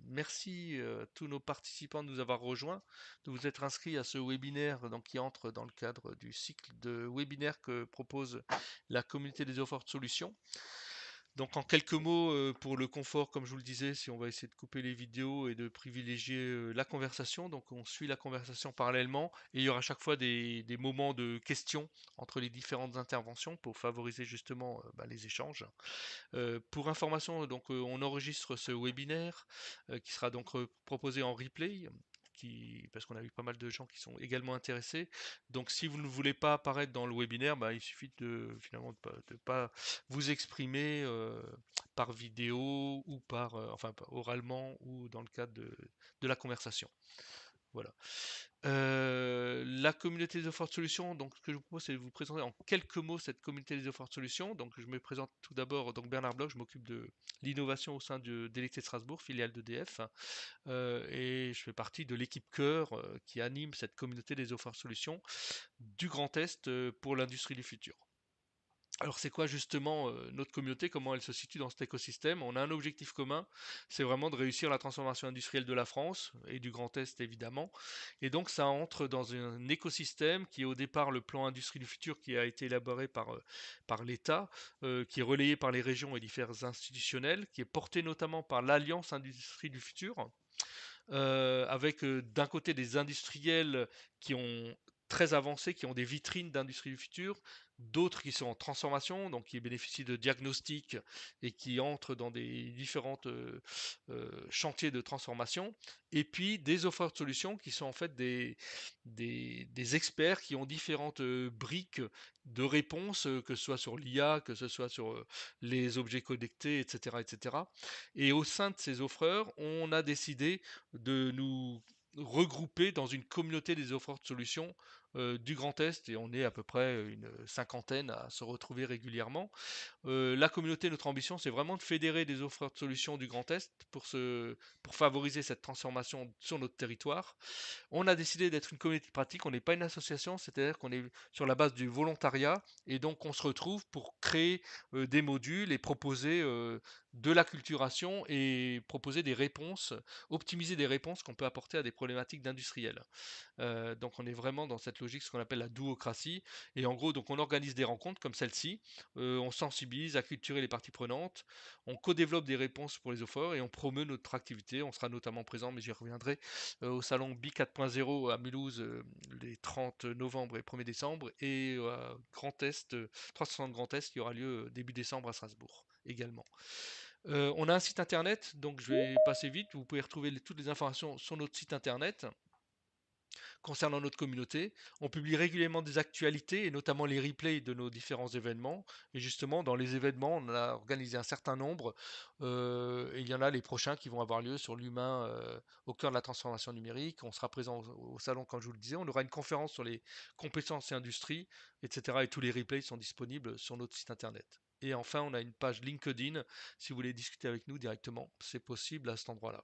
Merci tous nos participants de nous avoir rejoints, de vous être inscrits à ce webinaire donc, qui entre dans le cadre du cycle de webinaires que propose la communauté des offres de solutions. Donc en quelques mots, pour le confort, comme je vous le disais, si on va essayer de couper les vidéos et de privilégier la conversation, donc on suit la conversation parallèlement et il y aura à chaque fois des moments de questions entre les différentes interventions pour favoriser justement les échanges. Pour information, donc on enregistre ce webinaire qui sera donc proposé en replay. Parce qu'on a eu pas mal de gens qui sont également intéressés. Donc si vous ne voulez pas apparaître dans le webinaire, il suffit finalement de pas vous exprimer par vidéo ou oralement ou dans le cadre de la conversation. Voilà. La communauté des offres de solutions, donc ce que je vous propose, c'est de vous présenter en quelques mots cette communauté des offres de solutions. Donc je me présente tout d'abord, donc Bernard Bloch, je m'occupe de l'innovation au sein d'Electricité Strasbourg, filiale d'EDF, et je fais partie de l'équipe cœur qui anime cette communauté des offres de solutions du Grand Est pour l'industrie du futur. Alors c'est quoi justement notre communauté, comment elle se situe dans cet écosystème? On a un objectif commun, c'est vraiment de réussir la transformation industrielle de la France et du Grand Est évidemment. Et donc ça entre dans un écosystème qui est au départ le plan industrie du futur qui a été élaboré par l'État, qui est relayé par les régions et différents institutionnels, qui est porté notamment par l'Alliance Industrie du Futur, avec d'un côté des industriels qui ont très avancé, qui ont des vitrines d'industrie du futur, d'autres qui sont en transformation, donc qui bénéficient de diagnostics et qui entrent dans des différentes chantiers de transformation, et puis des offreurs de solutions qui sont en fait des experts qui ont différentes briques de réponses, que ce soit sur l'IA, que ce soit sur les objets connectés, etc., etc. Et au sein de ces offreurs, on a décidé de nous regrouper dans une communauté des offreurs de solutions du Grand Est, et on est à peu près une cinquantaine à se retrouver régulièrement. La communauté, notre ambition, c'est vraiment de fédérer des offreurs de solutions du Grand Est pour favoriser cette transformation sur notre territoire. On a décidé d'être une communauté pratique, on n'est pas une association, c'est-à-dire qu'on est sur la base du volontariat, et donc on se retrouve pour créer des modules et proposer de l'acculturation et proposer des réponses, optimiser des réponses qu'on peut apporter à des problématiques d'industriels. Donc on est vraiment dans cette logique, ce qu'on appelle la duocratie. Et en gros, donc on organise des rencontres comme celle-ci, on sensibilise, acculturer les parties prenantes, on co-développe des réponses pour les offres et on promeut notre activité. On sera notamment présent, mais j'y reviendrai, au salon BI 4.0 à Mulhouse les 30 novembre et 1er décembre, et Grand Est, 360 Grand Est qui aura lieu début décembre à Strasbourg également. On a un site internet, donc je vais passer vite. Vous pouvez retrouver toutes les informations sur notre site internet concernant notre communauté. On publie régulièrement des actualités et notamment les replays de nos différents événements. Et justement, dans les événements, on a organisé un certain nombre. Et il y en a les prochains qui vont avoir lieu sur l'humain au cœur de la transformation numérique. On sera présent au salon, comme je vous le disais. On aura une conférence sur les compétences et industries, etc. Et tous les replays sont disponibles sur notre site internet. Et enfin, on a une page LinkedIn. Si vous voulez discuter avec nous directement, c'est possible à cet endroit-là.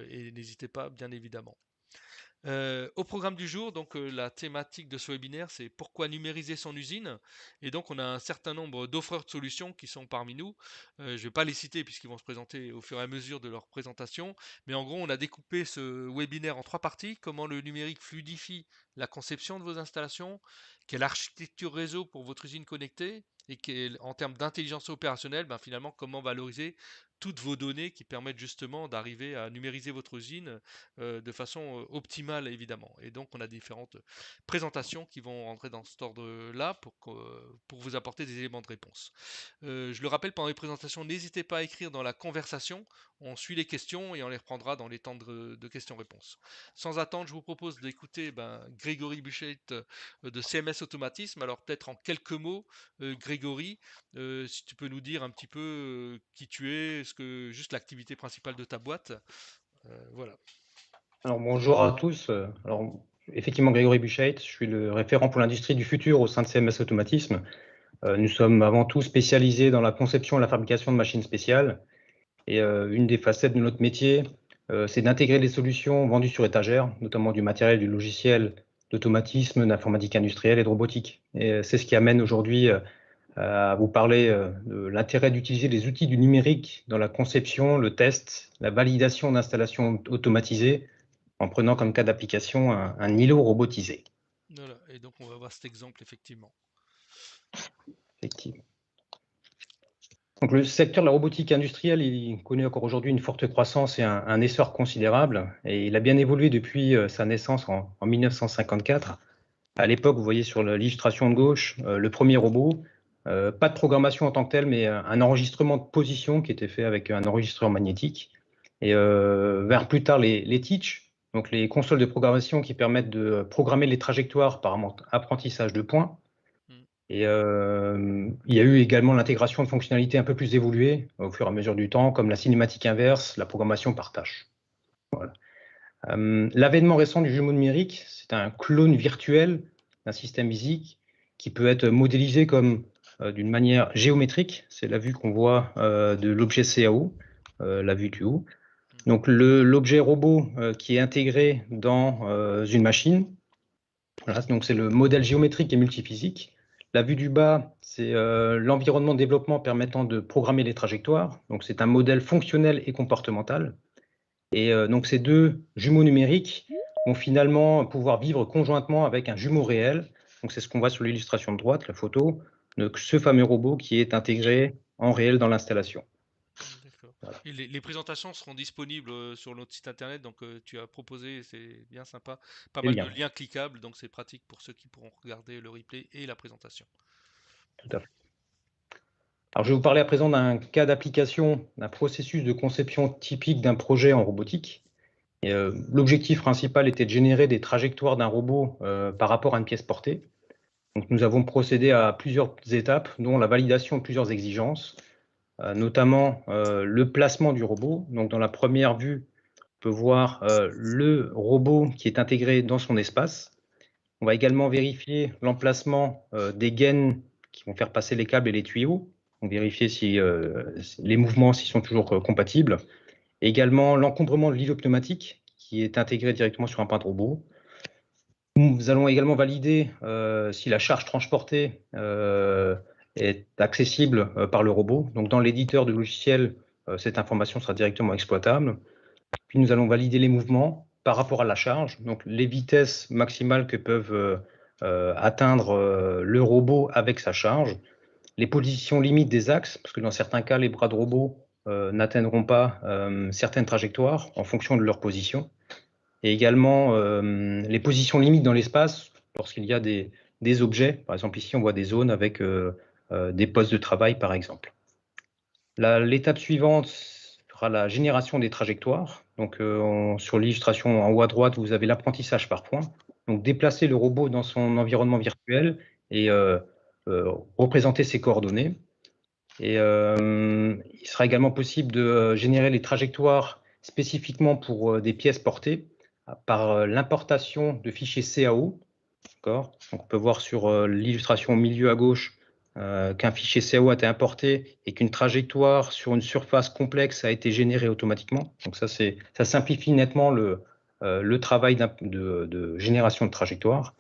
Et n'hésitez pas, bien évidemment. Au programme du jour, donc la thématique de ce webinaire, c'est pourquoi numériser son usine. Et donc on a un certain nombre d'offreurs de solutions qui sont parmi nous. Je ne vais pas les citer puisqu'ils vont se présenter au fur et à mesure de leur présentation. Mais en gros, on a découpé ce webinaire en trois parties. Comment le numérique fluidifie la conception de vos installations, quelle architecture réseau pour votre usine connectée, et en termes d'intelligence opérationnelle, finalement, comment valoriser toutes vos données qui permettent justement d'arriver à numériser votre usine de façon optimale évidemment. Et donc on a différentes présentations qui vont rentrer dans cet ordre-là pour vous apporter des éléments de réponse. Je le rappelle, pendant les présentations, n'hésitez pas à écrire dans la conversation. On suit les questions et on les reprendra dans les temps de questions-réponses. Sans attendre, je vous propose d'écouter Grégory Buchet de CMS Automatisme. Alors peut-être en quelques mots, Grégory, si tu peux nous dire un petit peu qui tu es, juste l'activité principale de ta boîte. Voilà. Alors bonjour à tous. Effectivement, Grégory Bucheit, je suis le référent pour l'industrie du futur au sein de CMS Automatisme. Nous sommes avant tout spécialisés dans la conception et la fabrication de machines spéciales. Et une des facettes de notre métier, c'est d'intégrer des solutions vendues sur étagère, notamment du matériel, du logiciel, d'automatisme, d'informatique industrielle et de robotique. Et c'est ce qui amène aujourd'hui à vous parler de l'intérêt d'utiliser les outils du numérique dans la conception, le test, la validation d'installations automatisées, en prenant comme cas d'application un îlot robotisé. Voilà, et donc on va voir cet exemple effectivement. Effectivement. Donc, le secteur de la robotique industrielle, il connaît encore aujourd'hui une forte croissance et un essor considérable. Et il a bien évolué depuis sa naissance en 1954. À l'époque, vous voyez sur l'illustration de gauche, le premier robot. Pas de programmation en tant que telle, mais un enregistrement de position qui était fait avec un enregistreur magnétique. Et vers plus tard, les teach, donc les consoles de programmation qui permettent de programmer les trajectoires par apprentissage de points. Et il y a eu également l'intégration de fonctionnalités un peu plus évoluées au fur et à mesure du temps, comme la cinématique inverse, la programmation par tâche. Voilà. L'avènement récent du jumeau numérique, c'est un clone virtuel d'un système physique qui peut être modélisé comme d'une manière géométrique. C'est la vue qu'on voit de l'objet CAO, la vue du haut. Donc l'objet robot qui est intégré dans une machine. Voilà, donc c'est le modèle géométrique et multiphysique. La vue du bas, c'est l'environnement de développement permettant de programmer les trajectoires. Donc c'est un modèle fonctionnel et comportemental. Et donc ces deux jumeaux numériques vont finalement pouvoir vivre conjointement avec un jumeau réel. Donc c'est ce qu'on voit sur l'illustration de droite, la photo, donc ce fameux robot qui est intégré en réel dans l'installation. Voilà. Et les présentations seront disponibles sur notre site internet, donc tu as proposé, c'est bien sympa, pas mal de liens cliquables, donc c'est pratique pour ceux qui pourront regarder le replay et la présentation. Tout à fait. Alors, je vais vous parler à présent d'un cas d'application, d'un processus de conception typique d'un projet en robotique. L'objectif principal était de générer des trajectoires d'un robot par rapport à une pièce portée. Donc, nous avons procédé à plusieurs étapes, dont la validation de plusieurs exigences, notamment le placement du robot. Donc, dans la première vue, on peut voir le robot qui est intégré dans son espace. On va également vérifier l'emplacement des gaines qui vont faire passer les câbles et les tuyaux. On vérifier si les mouvements s'ils sont toujours compatibles. Et également l'encombrement de l'îlot pneumatique qui est intégré directement sur un point de robot. Nous allons également valider si la charge transportée est accessible par le robot. Donc dans l'éditeur de logiciel, cette information sera directement exploitable. Puis nous allons valider les mouvements par rapport à la charge, donc les vitesses maximales que peuvent atteindre le robot avec sa charge, les positions limites des axes, parce que dans certains cas, les bras de robot n'atteindront pas certaines trajectoires en fonction de leur position, et également les positions limites dans l'espace lorsqu'il y a des objets. Par exemple, ici, on voit des zones avec des postes de travail, par exemple. L'étape suivante sera la génération des trajectoires. Donc, sur l'illustration en haut à droite, vous avez l'apprentissage par points. Donc, déplacer le robot dans son environnement virtuel et représenter ses coordonnées. Et il sera également possible de générer les trajectoires spécifiquement pour des pièces portées par l'importation de fichiers CAO. Donc, on peut voir sur l'illustration au milieu à gauche qu'un fichier CAO a été importé et qu'une trajectoire sur une surface complexe a été générée automatiquement. Donc ça simplifie nettement le travail de génération de trajectoire.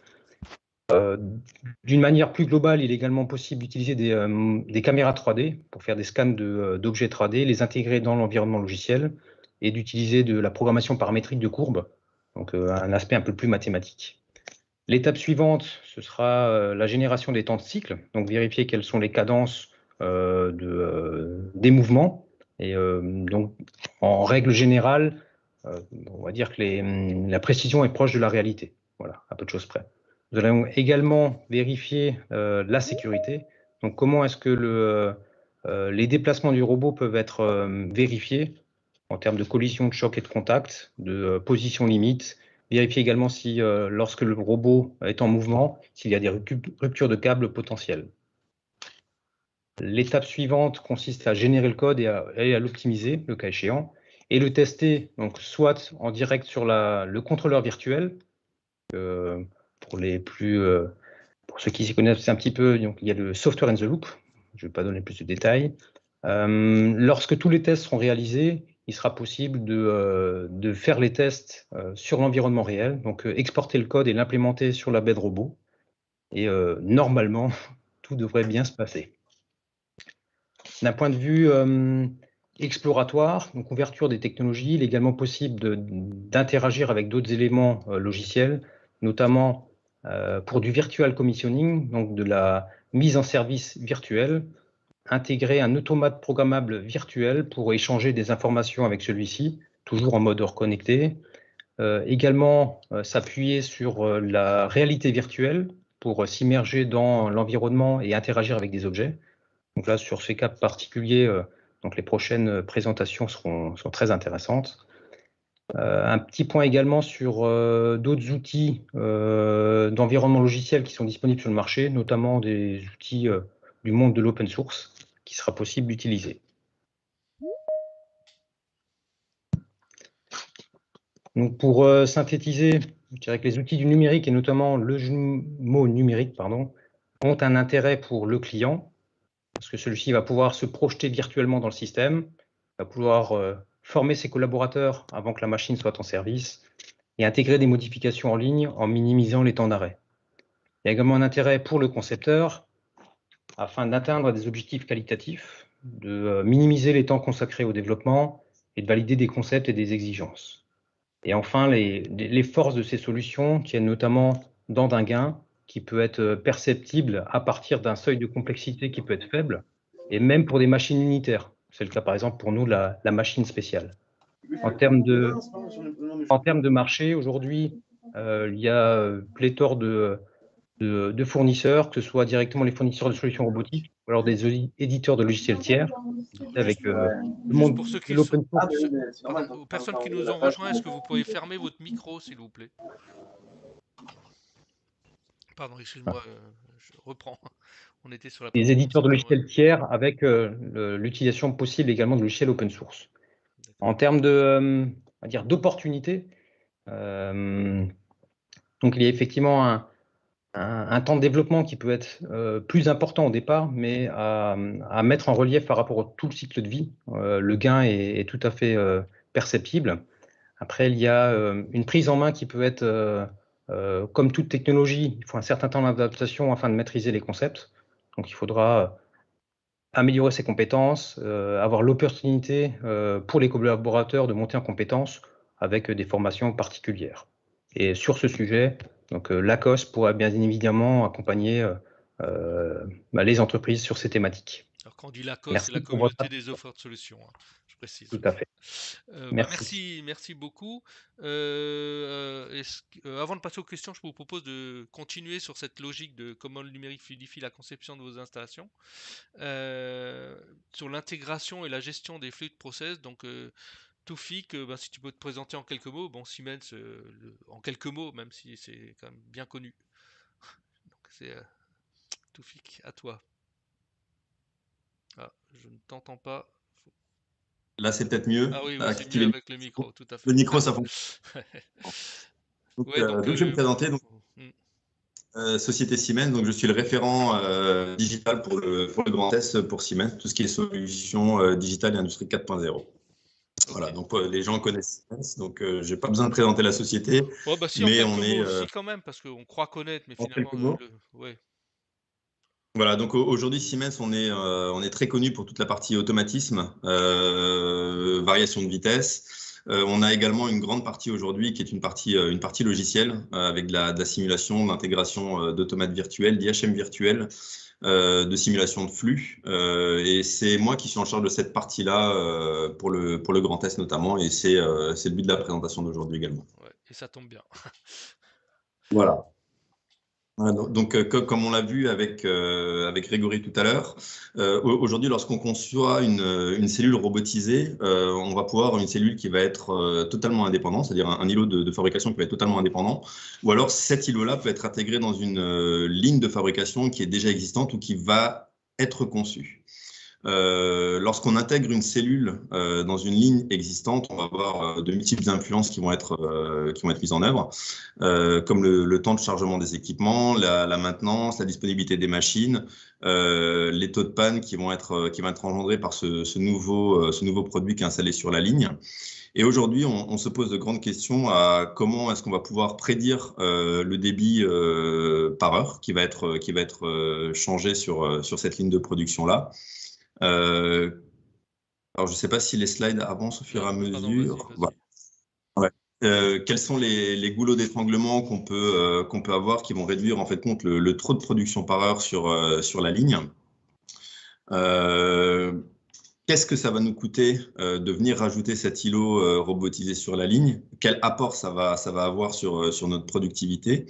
D'une manière plus globale, il est également possible d'utiliser des caméras 3D pour faire des scans d'objets 3D, les intégrer dans l'environnement logiciel et d'utiliser de la programmation paramétrique de courbes, donc un aspect un peu plus mathématique. L'étape suivante, ce sera la génération des temps de cycle, donc vérifier quelles sont les cadences des mouvements. Et donc, en règle générale, on va dire que la précision est proche de la réalité. Voilà, à peu de choses près. Nous allons également vérifier la sécurité. Donc, comment est-ce que les déplacements du robot peuvent être vérifiés en termes de collision, de choc et de contact, de position limite. Vérifier également si, lorsque le robot est en mouvement, s'il y a des ruptures de câbles potentielles. L'étape suivante consiste à générer le code et à l'optimiser, le cas échéant, et le tester, donc soit en direct sur le contrôleur virtuel, pour ceux qui s'y connaissent un petit peu, donc, il y a le software in the loop, je ne vais pas donner plus de détails. Lorsque tous les tests seront réalisés, il sera possible de faire les tests sur l'environnement réel, donc exporter le code et l'implémenter sur la baie de robot. Et normalement, tout devrait bien se passer. D'un point de vue exploratoire, donc ouverture des technologies, il est également possible d'interagir avec d'autres éléments logiciels, notamment pour du virtual commissioning, donc de la mise en service virtuelle, intégrer un automate programmable virtuel pour échanger des informations avec celui-ci, toujours en mode hors connecté. Également, s'appuyer sur la réalité virtuelle pour s'immerger dans l'environnement et interagir avec des objets. Donc là, sur ces cas particuliers, donc les prochaines présentations sont très intéressantes. Un petit point également sur d'autres outils d'environnement logiciel qui sont disponibles sur le marché, notamment des outils du monde de l'open source qui sera possible d'utiliser. Donc pour synthétiser, je dirais que les outils du numérique et notamment le mot numérique, pardon, ont un intérêt pour le client parce que celui-ci va pouvoir se projeter virtuellement dans le système, va pouvoir former ses collaborateurs avant que la machine soit en service et intégrer des modifications en ligne en minimisant les temps d'arrêt. Il y a également un intérêt pour le concepteur afin d'atteindre des objectifs qualitatifs, de minimiser les temps consacrés au développement et de valider des concepts et des exigences. Et enfin, les forces de ces solutions tiennent notamment dans un gain qui peut être perceptible à partir d'un seuil de complexité qui peut être faible, et même pour des machines unitaires. C'est le cas par exemple pour nous de la machine spéciale. En termes de marché, aujourd'hui, il y a pléthore de fournisseurs, que ce soit directement les fournisseurs de solutions robotiques, ou alors des éditeurs de logiciels tiers, avec le monde pour ceux de qui l'open sont, source. aux personnes qui nous ont rejoints, est-ce que vous pouvez fermer votre micro, s'il vous plaît? Pardon, excuse-moi, je reprends. On était sur la Les partie éditeurs de concepteur. logiciels tiers avec l'utilisation possible également de logiciels open source. En termes d'opportunités, donc il y a effectivement un temps de développement qui peut être plus important au départ, mais à mettre en relief par rapport à tout le cycle de vie. Le gain est tout à fait perceptible. Après, il y a une prise en main qui peut être, comme toute technologie, il faut un certain temps d'adaptation afin de maîtriser les concepts. Donc il faudra améliorer ses compétences, avoir l'opportunité pour les collaborateurs de monter en compétences avec des formations particulières. Et sur ce sujet, donc, l'ACOS pourra bien évidemment accompagner les entreprises sur ces thématiques. Alors quand on dit LACOS, c'est la Merci pour votre communauté des attention. offres de solutions, hein, je précise. Tout à fait. Merci. Merci beaucoup. Avant de passer aux questions, je vous propose de continuer sur cette logique de comment le numérique fluidifie la conception de vos installations, sur l'intégration et la gestion des flux de process. Donc, Toufik, si tu peux te présenter en quelques mots. Bon, Siemens, en quelques mots, même si c'est quand même bien connu. Donc, c'est Toufik, à toi. Ah, je ne t'entends pas. Là, c'est peut-être mieux. Ah oui, c'est mieux avec le micro, tout à fait. Le micro, ça fonctionne. Donc, Ouais, je vais me présenter. Donc, hmm. Société Siemens, donc je suis le référent digital pour le Grand Est pour Siemens, tout ce qui est solutions digitales et industrie 4.0. Voilà, donc les gens connaissent Siemens, donc je n'ai pas besoin de présenter la société. Ouais, si, mais en on quelques est. mots, si, quand même, parce qu'on croit connaître, mais En finalement, quelques mots. ouais. Voilà, donc aujourd'hui, Siemens, on est très connu pour toute la partie automatisme, variation de vitesse. On a également une grande partie aujourd'hui qui est une partie logicielle avec de la simulation, d'intégration d'automates virtuels, d'IHM virtuel, de simulation de flux. Et c'est moi qui suis en charge de cette partie-là pour le Grand Est notamment. Et c'est le but de la présentation d'aujourd'hui également. Ouais, et ça tombe bien. Voilà. Donc, comme on l'a vu avec Grégory tout à l'heure, aujourd'hui, lorsqu'on conçoit une cellule robotisée, on va pouvoir avoir une cellule qui va être totalement indépendante, c'est-à-dire un îlot de fabrication qui va être totalement indépendant, ou alors cet îlot-là peut être intégré dans une ligne de fabrication qui est déjà existante ou qui va être conçue. Lorsqu'on intègre une cellule dans une ligne existante, on va avoir de multiples influences qui vont être mises en œuvre, comme le temps de chargement des équipements, la maintenance, la disponibilité des machines, les taux de panne qui vont être engendrés par ce nouveau produit qui est installé sur la ligne. Et aujourd'hui, on se pose de grandes questions à comment est-ce qu'on va pouvoir prédire le débit par heure qui va être changé sur cette ligne de production-là. Alors, je ne sais pas si les slides avancent au fur et à Pardon, mesure. vas-y. Voilà. Ouais. Quels sont les goulots d'étranglement qu'on peut avoir qui vont réduire en fait compte le trop de production par heure sur la ligne. Qu'est-ce que ça va nous coûter de venir rajouter cet îlot robotisé sur la ligne? Quel apport ça va avoir sur notre productivité?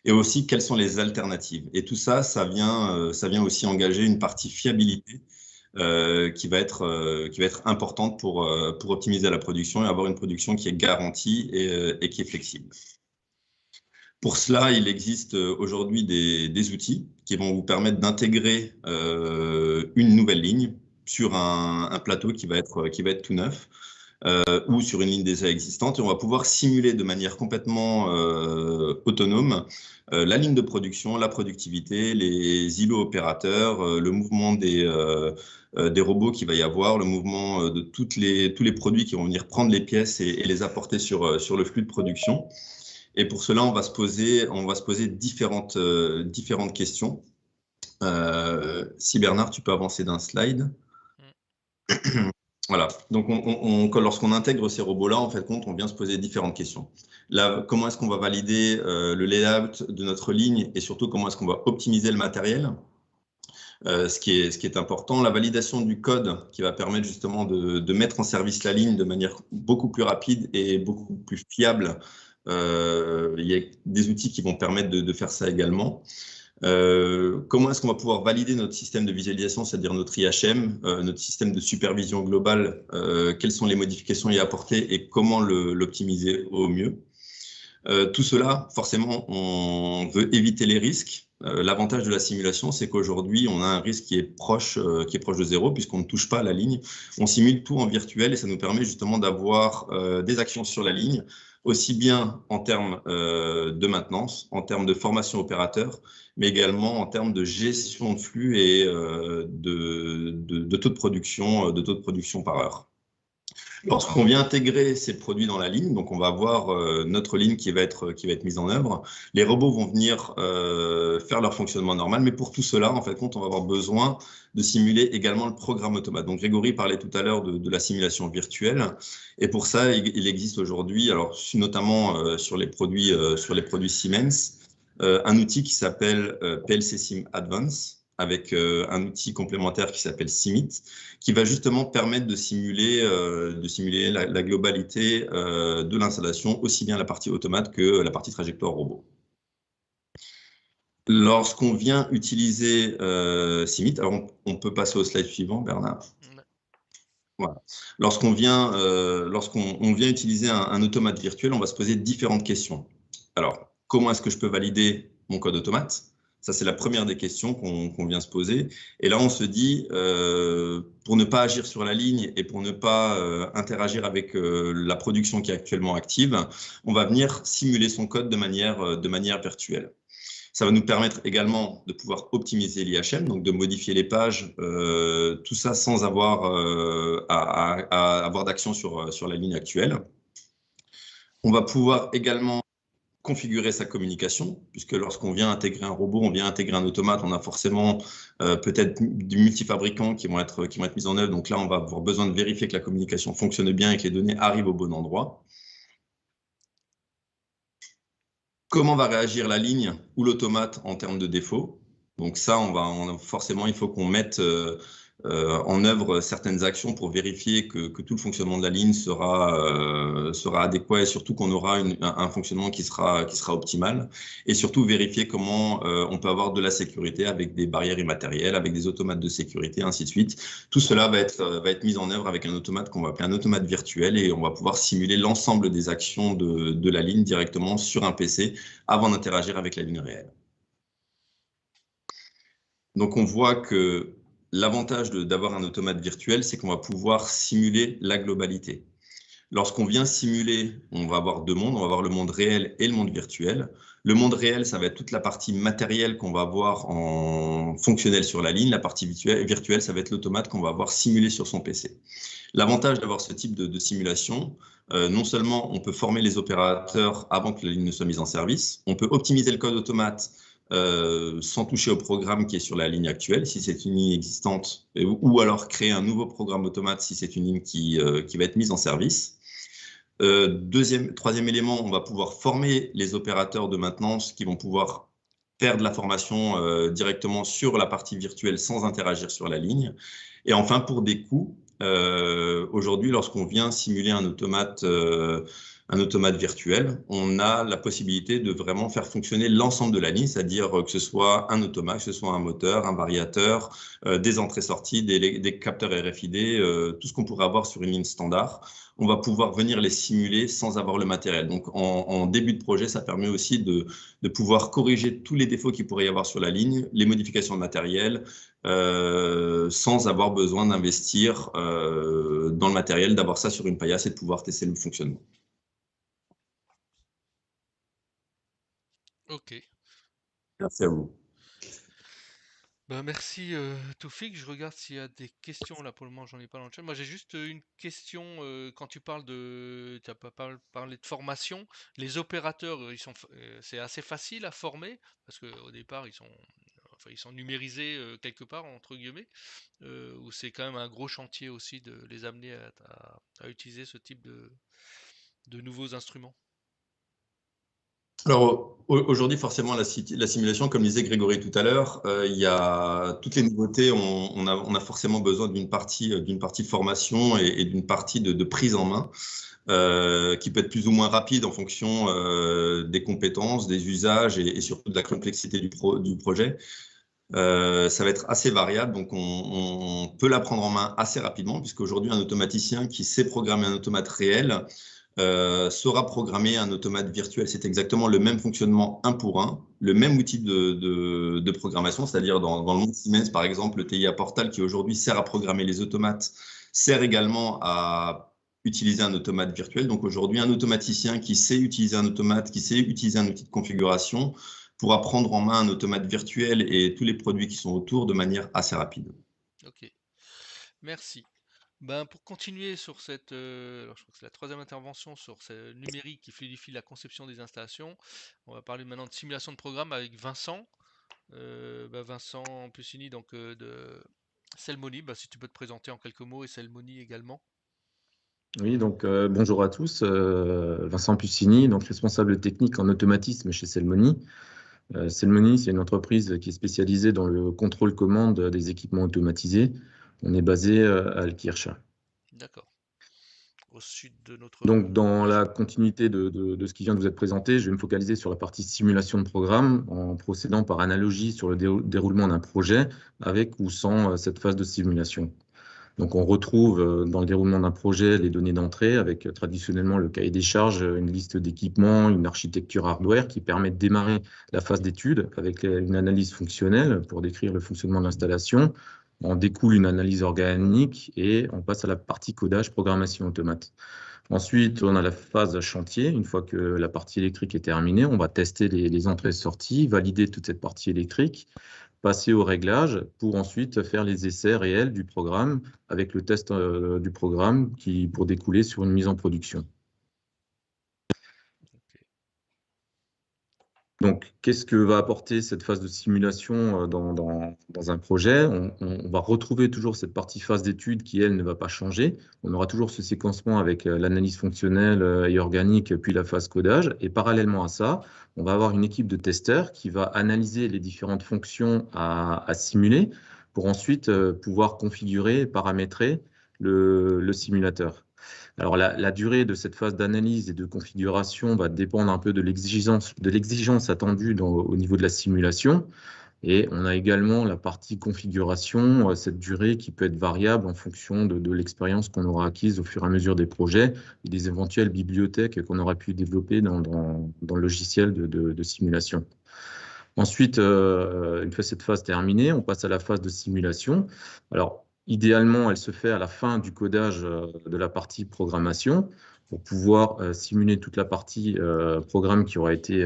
Et aussi, quelles sont les alternatives? Et tout ça, ça vient aussi engager une partie fiabilité qui va être importante pour optimiser la production et avoir une production qui est garantie et qui est flexible. Pour cela, il existe aujourd'hui des outils qui vont vous permettre d'intégrer une nouvelle ligne sur un plateau qui va être tout neuf ou sur une ligne déjà existante, et on va pouvoir simuler de manière complètement autonome la ligne de production, la productivité, les îlots opérateurs, le mouvement des robots qu'il va y avoir, le mouvement de tous les produits qui vont venir prendre les pièces et les apporter sur le flux de production. Et pour cela, on va se poser différentes questions. Si Bernard, tu peux avancer d'un slide. Voilà. Donc, lorsqu'on intègre ces robots-là, en fait, on vient se poser différentes questions. Là, comment est-ce qu'on va valider le layout de notre ligne et surtout comment est-ce qu'on va optimiser le matériel? Ce qui est important, la validation du code qui va permettre justement de mettre en service la ligne de manière beaucoup plus rapide et beaucoup plus fiable. Il y a des outils qui vont permettre de faire ça également. Comment est-ce qu'on va pouvoir valider notre système de visualisation, c'est-à-dire notre IHM, notre système de supervision globale, quelles sont les modifications y apporter et comment l'optimiser au mieux. Tout cela, forcément, on veut éviter les risques. L'avantage de la simulation, c'est qu'aujourd'hui, on a un risque qui est proche de zéro, puisqu'on ne touche pas à la ligne. On simule tout en virtuel et ça nous permet justement d'avoir des actions sur la ligne, aussi bien en termes de maintenance, en termes de formation opérateur, mais également en termes de gestion de flux et de taux de production par heure. Lorsqu'on vient intégrer ces produits dans la ligne, donc on va avoir notre ligne qui va être mise en œuvre. Les robots vont venir faire leur fonctionnement normal, mais pour tout cela, en fait, on va avoir besoin de simuler également le programme automate. Donc Grégory parlait tout à l'heure de la simulation virtuelle, et pour ça, il existe aujourd'hui, alors notamment sur les produits Siemens, un outil qui s'appelle PLC Sim Advance, avec un outil complémentaire qui s'appelle Simit, qui va justement permettre de simuler la globalité de l'installation, aussi bien la partie automate que la partie trajectoire robot. Lorsqu'on vient utiliser Simit, alors on peut passer au slide suivant, Bernard. Voilà. Lorsqu'on vient utiliser un automate virtuel, on va se poser différentes questions. Alors, comment est-ce que je peux valider mon code automate? Ça, c'est la première des questions qu'on vient se poser. Et là, on se dit, pour ne pas agir sur la ligne et pour ne pas interagir avec la production qui est actuellement active, on va venir simuler son code de manière virtuelle. Ça va nous permettre également de pouvoir optimiser l'IHM, donc de modifier les pages, tout ça sans avoir à avoir d'action sur la ligne actuelle. On va pouvoir également configurer sa communication, puisque lorsqu'on vient intégrer un robot, on vient intégrer un automate, on a forcément peut-être du multifabricants qui vont être mis en œuvre. Donc là, on va avoir besoin de vérifier que la communication fonctionne bien et que les données arrivent au bon endroit. Comment va réagir la ligne ou l'automate en termes de défaut? Donc ça, forcément, il faut qu'on mette en œuvre certaines actions pour vérifier que tout le fonctionnement de la ligne sera adéquat et surtout qu'on aura un fonctionnement qui sera optimal, et surtout vérifier comment on peut avoir de la sécurité avec des barrières immatérielles, avec des automates de sécurité, ainsi de suite. Tout cela va être mis en œuvre avec un automate qu'on va appeler un automate virtuel, et on va pouvoir simuler l'ensemble des actions de la ligne directement sur un PC avant d'interagir avec la ligne réelle. Donc on voit que l'avantage d'avoir un automate virtuel, c'est qu'on va pouvoir simuler la globalité. Lorsqu'on vient simuler, on va avoir deux mondes, on va avoir le monde réel et le monde virtuel. Le monde réel, ça va être toute la partie matérielle qu'on va avoir en fonctionnel sur la ligne. La partie virtuelle, ça va être l'automate qu'on va avoir simulé sur son PC. L'avantage d'avoir ce type de simulation, non seulement on peut former les opérateurs avant que la ligne ne soit mise en service, on peut optimiser le code automate sans toucher au programme qui est sur la ligne actuelle, si c'est une ligne existante, ou alors créer un nouveau programme automate si c'est une ligne qui va être mise en service. Troisième élément, on va pouvoir former les opérateurs de maintenance qui vont pouvoir faire de la formation directement sur la partie virtuelle sans interagir sur la ligne. Et enfin, pour des coûts, aujourd'hui, lorsqu'on vient simuler un automate virtuel, on a la possibilité de vraiment faire fonctionner l'ensemble de la ligne, c'est-à-dire que ce soit un automate, que ce soit un moteur, un variateur, des entrées-sorties, des capteurs RFID, tout ce qu'on pourrait avoir sur une ligne standard. On va pouvoir venir les simuler sans avoir le matériel. Donc, en début de projet, ça permet aussi de pouvoir corriger tous les défauts qu'il pourrait y avoir sur la ligne, les modifications de matériel, sans avoir besoin d'investir dans le matériel, d'avoir ça sur une paillasse et de pouvoir tester le fonctionnement. Ok. Merci à vous. Ben, merci Toufik. Je regarde s'il y a des questions. Là pour le moment, j'en ai pas dans le chat. Moi, j'ai juste une question. Quand tu parles tu as pas parlé de formation. Les opérateurs, c'est assez facile à former parce qu'au départ, ils sont numérisés quelque part entre guillemets. Ou c'est quand même un gros chantier aussi de les amener à utiliser ce type de nouveaux instruments. Alors aujourd'hui, forcément, la simulation, comme disait Grégory tout à l'heure, il y a toutes les nouveautés. On a forcément besoin d'une partie formation et d'une partie de prise en main qui peut être plus ou moins rapide en fonction des compétences, des usages et surtout de la complexité du projet. Ça va être assez variable, donc on peut la prendre en main assez rapidement, puisqu'aujourd'hui, un automaticien qui sait programmer un automate réel saura programmer un automate virtuel. C'est exactement le même fonctionnement un pour un, le même outil de programmation, c'est-à-dire dans le monde Siemens, par exemple, le TIA Portal qui aujourd'hui sert à programmer les automates, sert également à utiliser un automate virtuel. Donc aujourd'hui, un automaticien qui sait utiliser un automate, qui sait utiliser un outil de configuration, pourra prendre en main un automate virtuel et tous les produits qui sont autour de manière assez rapide. Ok, merci. Ben, pour continuer sur alors je crois que c'est la troisième intervention sur ce numérique qui fluidifie la conception des installations, on va parler maintenant de simulation de programme avec Vincent. Vincent Puccini donc de Selmoni. Si tu peux te présenter en quelques mots et Selmoni également. Oui, donc bonjour à tous. Vincent Puccini, donc responsable technique en automatisme chez Selmoni. Selmoni, c'est une entreprise qui est spécialisée dans le contrôle-commande des équipements automatisés. On est basé à Altkirch. D'accord. Au sud de notre... Donc, dans la continuité de ce qui vient de vous être présenté, je vais me focaliser sur la partie simulation de programme en procédant par analogie sur le déroulement d'un projet avec ou sans cette phase de simulation. Donc, on retrouve dans le déroulement d'un projet les données d'entrée avec traditionnellement le cahier des charges, une liste d'équipements, une architecture hardware qui permet de démarrer la phase d'étude avec une analyse fonctionnelle pour décrire le fonctionnement de l'installation. On découle une analyse organique et on passe à la partie codage, programmation automate. Ensuite, on a la phase chantier. Une fois que la partie électrique est terminée, on va tester les entrées-sorties, valider toute cette partie électrique, passer au réglage pour ensuite faire les essais réels du programme avec le test du programme pour découler sur une mise en production. Donc, qu'est-ce que va apporter cette phase de simulation dans un projet? On va retrouver toujours cette partie phase d'étude qui, elle, ne va pas changer. On aura toujours ce séquencement avec l'analyse fonctionnelle et organique, puis la phase codage. Et parallèlement à ça, on va avoir une équipe de testeurs qui va analyser les différentes fonctions à simuler pour ensuite pouvoir configurer et paramétrer le simulateur. Alors, la durée de cette phase d'analyse et de configuration va dépendre un peu de l'exigence attendue au niveau de la simulation. Et on a également la partie configuration, cette durée qui peut être variable en fonction de l'expérience qu'on aura acquise au fur et à mesure des projets et des éventuelles bibliothèques qu'on aura pu développer dans le logiciel de simulation. Ensuite, une fois cette phase terminée, on passe à la phase de simulation. Alors, idéalement, elle se fait à la fin du codage de la partie programmation pour pouvoir simuler toute la partie programme qui aura été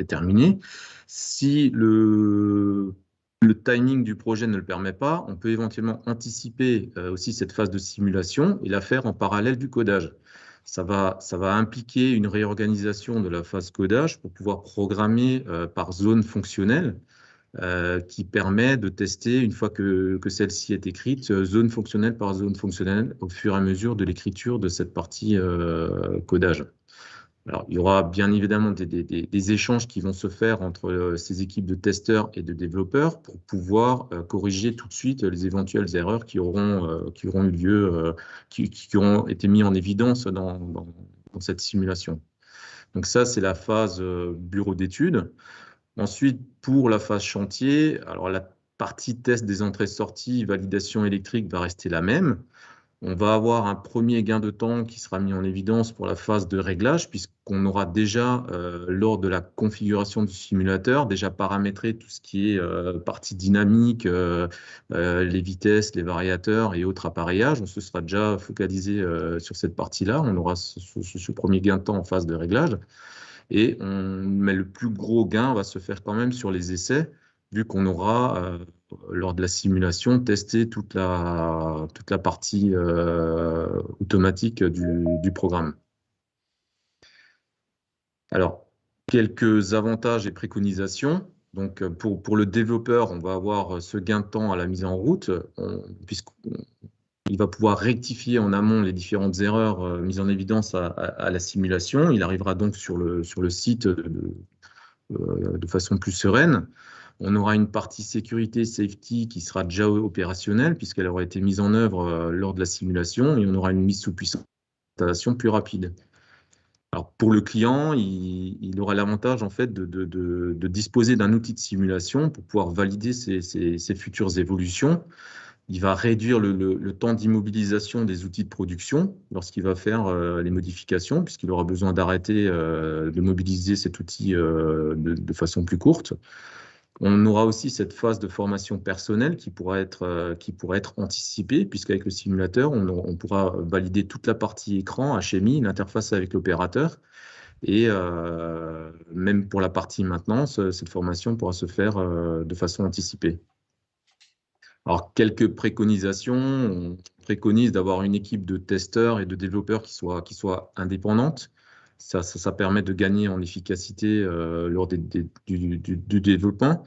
terminée. Si le timing du projet ne le permet pas, on peut éventuellement anticiper aussi cette phase de simulation et la faire en parallèle du codage. Ça va impliquer une réorganisation de la phase codage pour pouvoir programmer par zone fonctionnelle qui permet de tester, une fois que celle-ci est écrite, zone fonctionnelle par zone fonctionnelle au fur et à mesure de l'écriture de cette partie codage. Alors, il y aura bien évidemment des échanges qui vont se faire entre ces équipes de testeurs et de développeurs pour pouvoir corriger tout de suite les éventuelles erreurs qui auront eu lieu, qui auront été mis en évidence dans cette simulation. Donc ça, c'est la phase bureau d'études. Ensuite, pour la phase chantier, alors la partie test des entrées-sorties, validation électrique va rester la même. On va avoir un premier gain de temps qui sera mis en évidence pour la phase de réglage, puisqu'on aura déjà, lors de la configuration du simulateur, déjà paramétré tout ce qui est partie dynamique, les vitesses, les variateurs et autres appareillages. On se sera déjà focalisé sur cette partie-là. On aura ce premier gain de temps en phase de réglage. Mais le plus gros gain va se faire quand même sur les essais, vu qu'on aura, lors de la simulation, testé toute la partie automatique du programme. Alors, quelques avantages et préconisations. Donc, pour le développeur, on va avoir ce gain de temps à la mise en route, puisqu'il va pouvoir rectifier en amont les différentes erreurs mises en évidence à la simulation. Il arrivera donc sur le site de façon plus sereine. On aura une partie sécurité, safety qui sera déjà opérationnelle puisqu'elle aura été mise en œuvre lors de la simulation, et on aura une mise sous puissance d'installation plus rapide. Alors pour le client, il aura l'avantage en fait de disposer d'un outil de simulation pour pouvoir valider ses futures évolutions. Il va réduire le temps d'immobilisation des outils de production lorsqu'il va faire les modifications, puisqu'il aura besoin d'arrêter de mobiliser cet outil de façon plus courte. On aura aussi cette phase de formation personnelle qui pourra être anticipée, puisqu'avec le simulateur, on pourra valider toute la partie écran, HMI, l'interface avec l'opérateur. Et même pour la partie maintenance, cette formation pourra se faire de façon anticipée. Alors, quelques préconisations. On préconise d'avoir une équipe de testeurs et de développeurs qui soit indépendante. Ça permet de gagner en efficacité lors du développement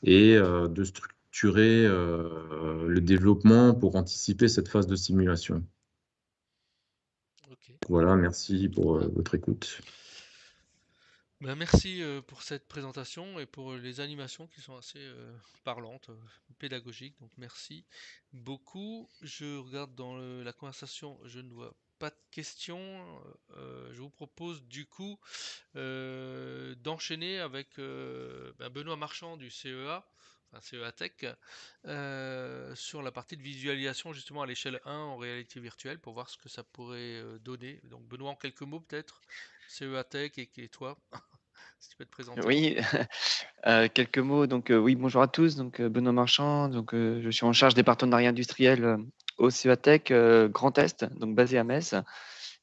et de structurer le développement pour anticiper cette phase de simulation. Ok. Voilà, merci pour votre écoute. Ben, merci pour cette présentation et pour les animations qui sont assez parlantes, pédagogiques. Donc merci beaucoup. Je regarde dans la conversation, je ne vois pas de questions. Je vous propose du coup d'enchaîner avec Benoît Marchand du CEA, enfin CEA Tech, sur la partie de visualisation justement à l'échelle 1 en réalité virtuelle pour voir ce que ça pourrait donner. Donc Benoît, en quelques mots peut-être, CEA Tech et toi, si tu peux te présenter. Oui, quelques mots. Donc oui, bonjour à tous. Donc Benoît Marchand. Donc je suis en charge des partenariats industriels au CEA Tech Grand Est, donc basé à Metz.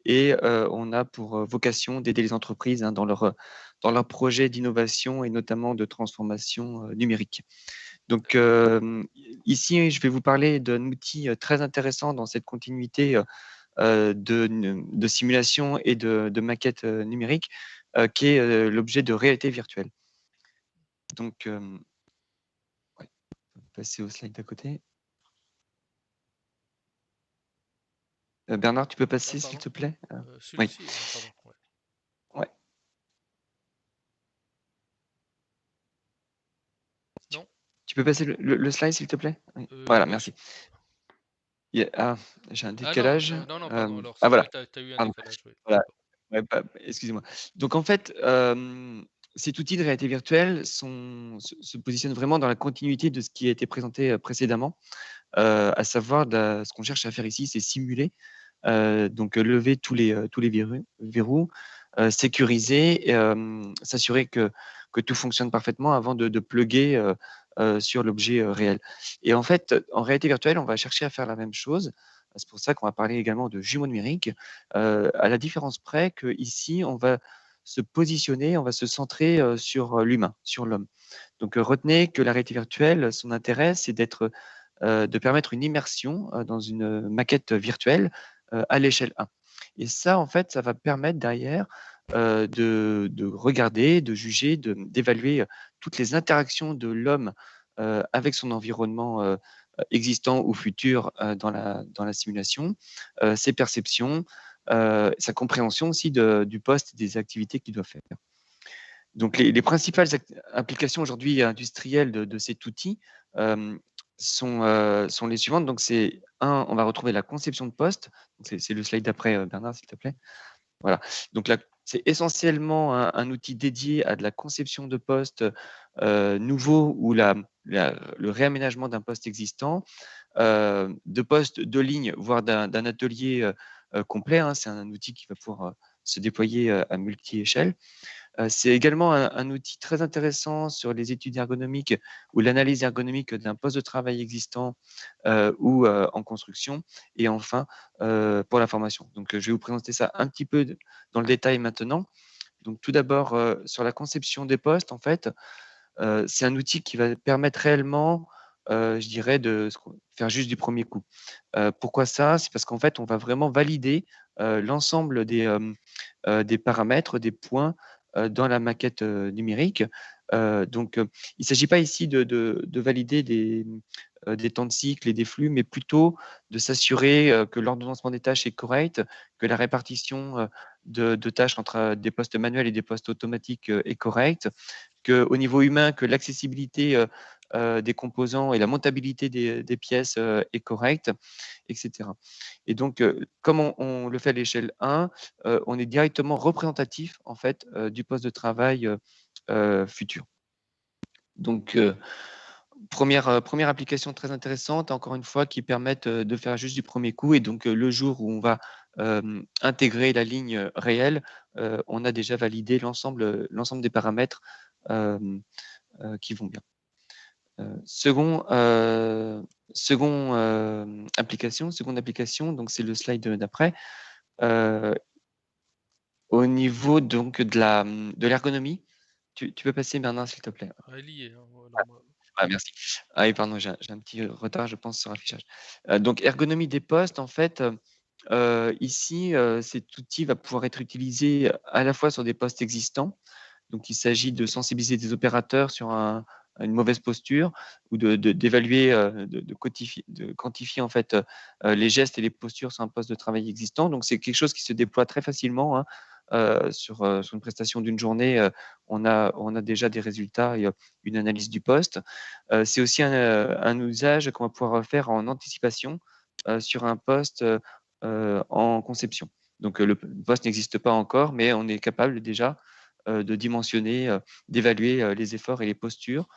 Et on a pour vocation d'aider les entreprises dans leur projet d'innovation et notamment de transformation numérique. Donc ici, je vais vous parler d'un outil très intéressant dans cette continuité de simulation et de maquette numérique, qui est l'objet de réalité virtuelle. Donc, ouais. On va passer au slide d'à côté. Bernard, tu peux passer, s'il te plaît? Celui-ci, oui. Pardon. Ouais. Non. Tu peux passer le slide, s'il te plaît? Voilà, merci. J'ai un décalage. Non, pardon. Alors, voilà. tu as eu un décalage. Oui. Voilà. Ouais, excusez-moi. Donc, en fait, cet outil de réalité virtuelle se positionne vraiment dans la continuité de ce qui a été présenté précédemment, à savoir ce qu'on cherche à faire ici, c'est simuler, donc lever tous les verrous, sécuriser, s'assurer que tout fonctionne parfaitement avant de plugger sur l'objet réel. Et en fait, en réalité virtuelle, on va chercher à faire la même chose. C'est pour ça qu'on va parler également de jumeaux numériques, à la différence près qu'ici, on va se positionner, on va se centrer sur l'humain, sur l'homme. Donc, retenez que la réalité virtuelle, son intérêt, c'est de permettre une immersion dans une maquette virtuelle à l'échelle 1. Et ça, en fait, ça va permettre derrière de regarder, de juger, d'évaluer toutes les interactions de l'homme avec son environnement existant ou futur dans la simulation, ses perceptions, sa compréhension aussi du poste et des activités qu'il doit faire. Donc, les principales applications aujourd'hui industrielles de cet outil sont les suivantes. Donc, c'est on va retrouver la conception de poste. C'est le slide d'après, Bernard, s'il te plaît. Voilà. Donc, c'est essentiellement un outil dédié à de la conception de postes nouveaux ou le réaménagement d'un poste existant, de postes de ligne, voire d'un atelier complet. Hein. C'est un outil qui va pouvoir se déployer à multi-échelle. C'est également un outil très intéressant sur les études ergonomiques ou l'analyse ergonomique d'un poste de travail existant ou en construction. Et enfin, pour la formation. Donc, je vais vous présenter ça un petit peu dans le détail maintenant. Donc, tout d'abord, sur la conception des postes, en fait, c'est un outil qui va permettre réellement, je dirais, de faire juste du premier coup. Pourquoi ça? C'est parce qu'en fait, on va vraiment valider l'ensemble des paramètres, des points dans la maquette numérique. Donc, il ne s'agit pas ici de valider des temps de cycle et des flux, mais plutôt de s'assurer que l'ordonnancement des tâches est correct, que la répartition de tâches entre des postes manuels et des postes automatiques est correcte, qu'au niveau humain, que l'accessibilité des composants et la montabilité des pièces est correcte, etc. Et donc, comme on le fait à l'échelle 1, on est directement représentatif en fait du poste de travail futur. Donc, première application très intéressante, encore une fois, qui permettent de faire juste du premier coup. Et donc, le jour où on va intégrer la ligne réelle, on a déjà validé l'ensemble des paramètres qui vont bien. Seconde application, donc c'est le slide d'après. Au niveau donc de l'ergonomie, tu peux passer Bernard s'il te plaît. Elle y est. Merci. Ah oui, pardon, j'ai un petit retard, je pense, sur l'affichage. Donc, ergonomie des postes, en fait, ici, cet outil va pouvoir être utilisé à la fois sur des postes existants. Donc, il s'agit de sensibiliser des opérateurs sur une mauvaise posture ou d'évaluer, de quantifier en fait les gestes et les postures sur un poste de travail existant. Donc, c'est quelque chose qui se déploie très facilement. Hein. Sur une prestation d'une journée, on a déjà des résultats et une analyse du poste. C'est aussi un usage qu'on va pouvoir faire en anticipation sur un poste en conception. Donc, le poste n'existe pas encore, mais on est capable déjà de dimensionner, d'évaluer les efforts et les postures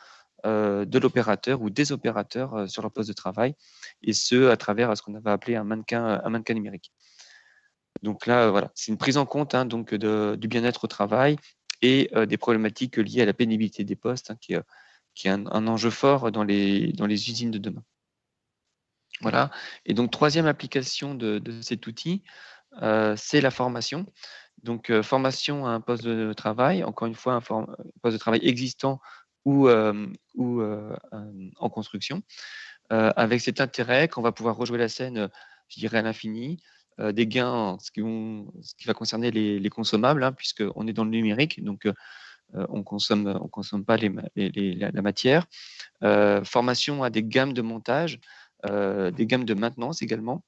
de l'opérateur ou des opérateurs sur leur poste de travail, et ce, à travers ce qu'on va appeler un mannequin numérique. Donc là, voilà, c'est une prise en compte hein, donc du bien-être au travail et des problématiques liées à la pénibilité des postes, hein, qui est un enjeu fort dans les usines de demain. Voilà. Et donc, troisième application de cet outil, c'est la formation. Donc, formation à un poste de travail, encore une fois, un poste de travail existant ou en construction, avec cet intérêt qu'on va pouvoir rejouer la scène, je dirais, à l'infini, des gains, ce qui va concerner les consommables, hein, puisqu'on est dans le numérique, donc on consomme pas la matière. Formation à des gammes de montage, des gammes de maintenance également,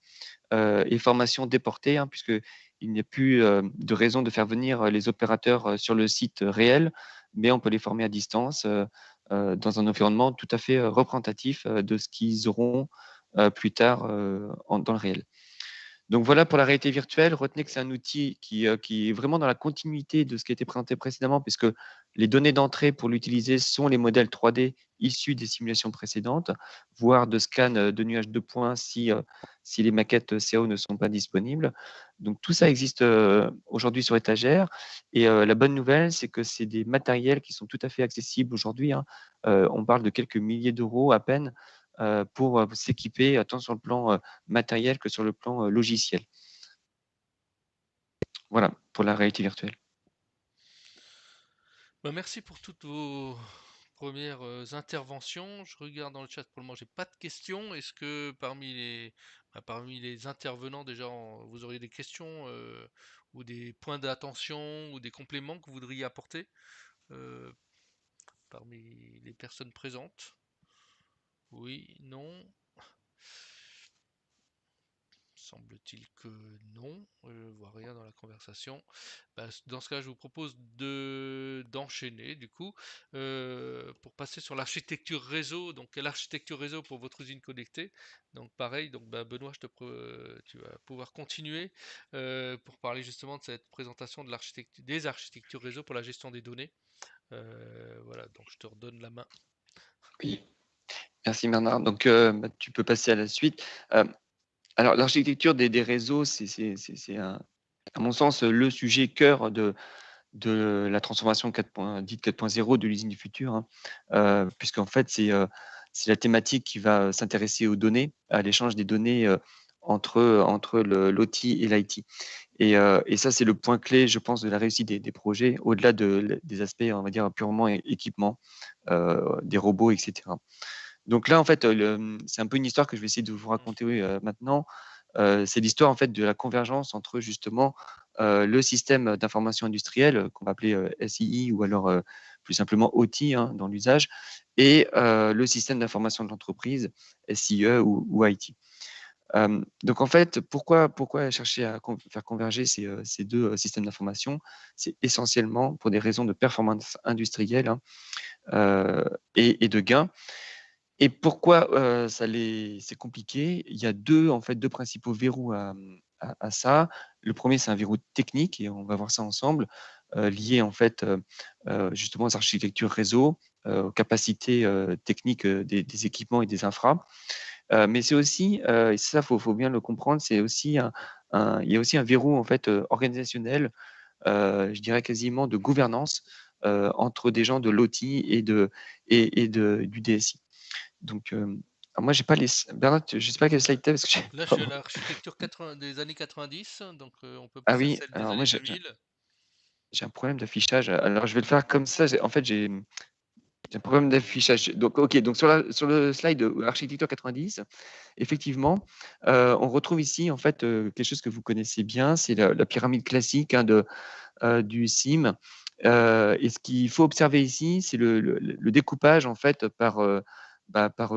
et formation déportée, hein, puisqu'il n'y a plus de raison de faire venir les opérateurs sur le site réel, mais on peut les former à distance dans un environnement tout à fait représentatif de ce qu'ils auront plus tard dans le réel. Donc voilà pour la réalité virtuelle. Retenez que c'est un outil qui est vraiment dans la continuité de ce qui a été présenté précédemment, puisque les données d'entrée pour l'utiliser sont les modèles 3D issus des simulations précédentes, voire de scan de nuages de points si les maquettes CAO ne sont pas disponibles. Donc tout ça existe aujourd'hui sur étagère. Et la bonne nouvelle, c'est que c'est des matériels qui sont tout à fait accessibles aujourd'hui. Hein. On parle de quelques milliers d'euros à peine pour s'équiper tant sur le plan matériel que sur le plan logiciel. Voilà pour la réalité virtuelle. Merci pour toutes premières interventions. Je regarde dans le chat, pour le moment, j'ai pas de questions. Est-ce que parmi les intervenants, déjà, vous auriez des questions ou des points d'attention ou des compléments que vous voudriez apporter parmi les personnes présentes? Oui, non? Semble-t-il que non, je ne vois rien dans la conversation. Dans ce cas, je vous propose d'enchaîner du coup pour passer sur l'architecture réseau. Donc, l'architecture réseau pour votre usine connectée. Donc, pareil, donc Benoît, tu vas pouvoir continuer pour parler justement de cette présentation de des architectures réseau pour la gestion des données. Voilà, donc je te redonne la main. Oui, merci Bernard. Donc, tu peux passer à la suite. Alors, l'architecture des réseaux, c'est à mon sens le sujet cœur de la transformation dite 4.0 de l'usine du futur, hein. Puisqu'en fait, c'est la thématique qui va s'intéresser aux données, à l'échange des données entre l'OT et l'IT. Et ça, c'est le point clé, je pense, de la réussite des projets, au-delà des aspects, on va dire, purement équipement, des robots, etc. Donc là, en fait, c'est un peu une histoire que je vais essayer de vous raconter maintenant. C'est l'histoire en fait de la convergence entre justement le système d'information industrielle qu'on va appeler SII ou alors plus simplement OT hein, dans l'usage et le système d'information de l'entreprise SIE ou IT. Donc en fait, pourquoi chercher à faire converger ces deux systèmes d'information? C'est essentiellement pour des raisons de performance industrielle hein, et de gain. Et pourquoi c'est compliqué? Il y a deux principaux verrous à ça. Le premier, c'est un verrou technique et on va voir ça ensemble, lié en fait justement aux architectures réseau, aux capacités techniques des équipements et des infras. Mais c'est aussi, et ça, faut bien le comprendre, c'est aussi il y a aussi un verrou en fait organisationnel, je dirais quasiment de gouvernance entre des gens de l'OT du DSI. Donc, alors moi, j'ai pas les. Bernard, je sais pas quel slide t'as parce que Là, je suis à l'architecture des années 90, donc on peut Ah passer à oui, celle des alors moi, années 2000. j'ai un problème d'affichage. Alors, je vais le faire comme ça. En fait, j'ai un problème d'affichage. Donc, OK, donc sur le slide architecture 90, effectivement, on retrouve ici, en fait, quelque chose que vous connaissez bien, c'est la pyramide classique hein, du SIM. Et ce qu'il faut observer ici, c'est le découpage, en fait, par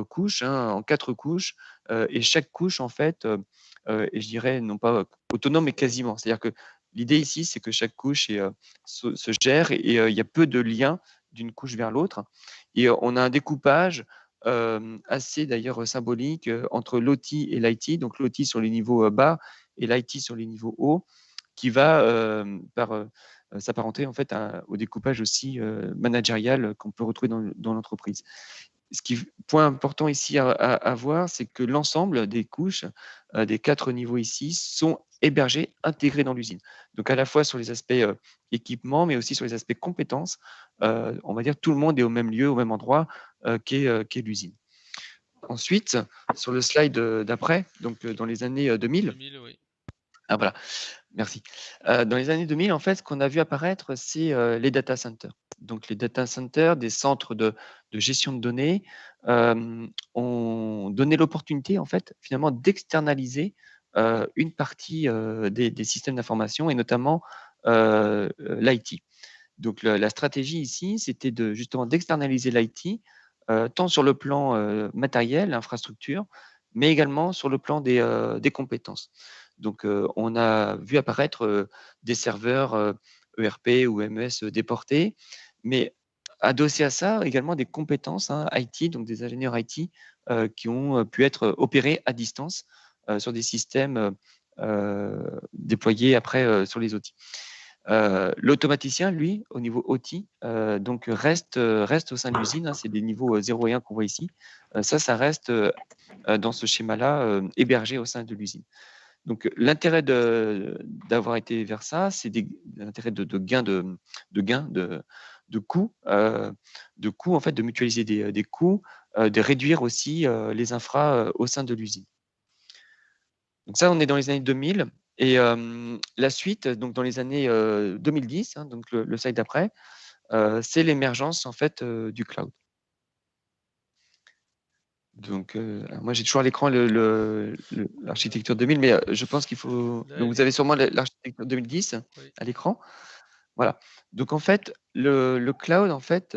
couche, hein, en 4 couches. Et chaque couche, en fait, et je dirais non pas autonome, mais quasiment. C'est-à-dire que l'idée ici, c'est que chaque couche se gère et il y a peu de liens d'une couche vers l'autre. Et on a un découpage assez d'ailleurs symbolique entre l'OT et l'IT, donc l'OT sur les niveaux bas et l'IT sur les niveaux hauts, qui va s'apparenter en fait au découpage aussi managérial qu'on peut retrouver dans l'entreprise. Point important ici à voir, c'est que l'ensemble des couches des 4 niveaux ici sont hébergés, intégrés dans l'usine. Donc à la fois sur les aspects équipement, mais aussi sur les aspects compétences. On va dire tout le monde est au même lieu, au même endroit qu'est l'usine. Ensuite, sur le slide d'après, donc dans les années 2000. 2000, oui. Ah voilà, merci. Dans les années 2000, en fait, ce qu'on a vu apparaître, c'est les data centers. Donc, les data centers, des centres de gestion de données, ont donné l'opportunité, en fait, finalement, d'externaliser une partie des systèmes d'information et notamment l'IT. Donc, la stratégie ici, c'était justement d'externaliser l'IT, tant sur le plan matériel, infrastructure, mais également sur le plan des compétences. Donc, on a vu apparaître des serveurs ERP ou MES déportés, mais adossé à ça également des compétences hein, IT, donc des ingénieurs IT qui ont pu être opérés à distance sur des systèmes déployés après sur les outils. L'automaticien, lui, au niveau OT, donc reste au sein de l'usine. Hein, c'est des niveaux 0 et 1 qu'on voit ici. Ça reste dans ce schéma-là hébergé au sein de l'usine. Donc l'intérêt d'avoir été vers ça, c'est l'intérêt de gain de coûts, en fait, de mutualiser des coûts, de réduire aussi les infras au sein de l'usine. Donc ça, on est dans les années 2000. Et la suite, donc dans les années 2010, hein, donc le slide d'après, c'est l'émergence en fait du cloud. Donc, alors moi, j'ai toujours à l'écran l'architecture 2000, mais je pense qu'il faut. Là, Donc, vous avez sûrement l'architecture 2010 oui. à l'écran. Voilà. Donc, en fait, le cloud, en fait,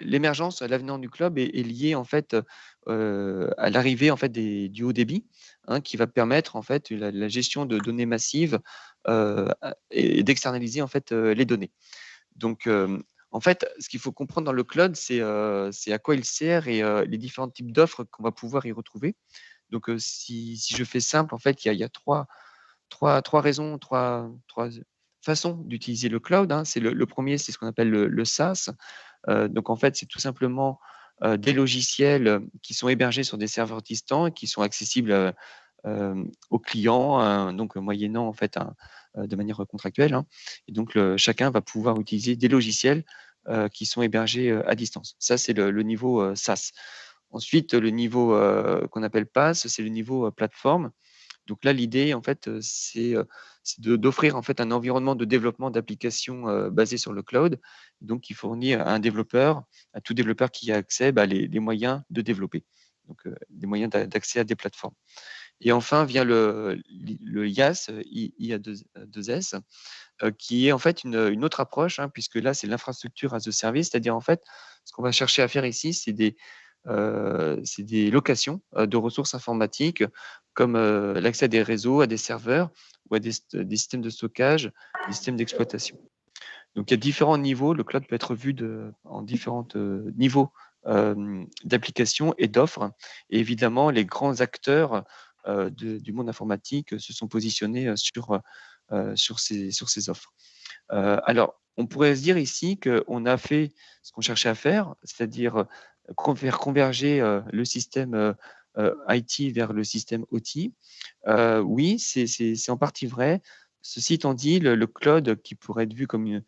l'émergence, l'avènement du cloud est lié en fait à l'arrivée en fait du haut débit, hein, qui va permettre en fait la gestion de données massives et d'externaliser en fait les données. Donc, en fait, ce qu'il faut comprendre dans le cloud, c'est à quoi il sert et les différents types d'offres qu'on va pouvoir y retrouver. Donc, si je fais simple, en fait, il y a trois raisons, trois façons d'utiliser le cloud, hein. C'est le premier, c'est ce qu'on appelle le SaaS. Donc, en fait, c'est tout simplement des logiciels qui sont hébergés sur des serveurs distants et qui sont accessibles aux clients, donc moyennant en fait de manière contractuelle, hein. Et donc, chacun va pouvoir utiliser des logiciels qui sont hébergés à distance. Ça, c'est le niveau SaaS. Ensuite, le niveau qu'on appelle PaaS, c'est le niveau plateforme. Donc là, l'idée, en fait, c'est d'offrir en fait un environnement de développement d'applications basé sur le cloud, donc qui fournit à tout développeur qui a accès, les moyens de développer, donc des moyens d'accès à des plateformes. Et enfin vient le IaaS, IA2S, qui est en fait une autre approche, hein, puisque là, c'est l'infrastructure as a service, c'est-à-dire en fait, ce qu'on va chercher à faire ici, c'est des locations de ressources informatiques comme l'accès à des réseaux, à des serveurs ou à des systèmes de stockage, des systèmes d'exploitation. Donc, il y a différents niveaux. Le cloud peut être vu en différents niveaux d'applications et d'offres. Et évidemment, les grands acteurs du monde informatique se sont positionnés sur ces offres. Alors, on pourrait se dire ici qu'on a fait ce qu'on cherchait à faire, c'est-à-dire faire converger le système IT vers le système OT. Oui, c'est en partie vrai. Ceci étant dit, le cloud qui pourrait être vu comme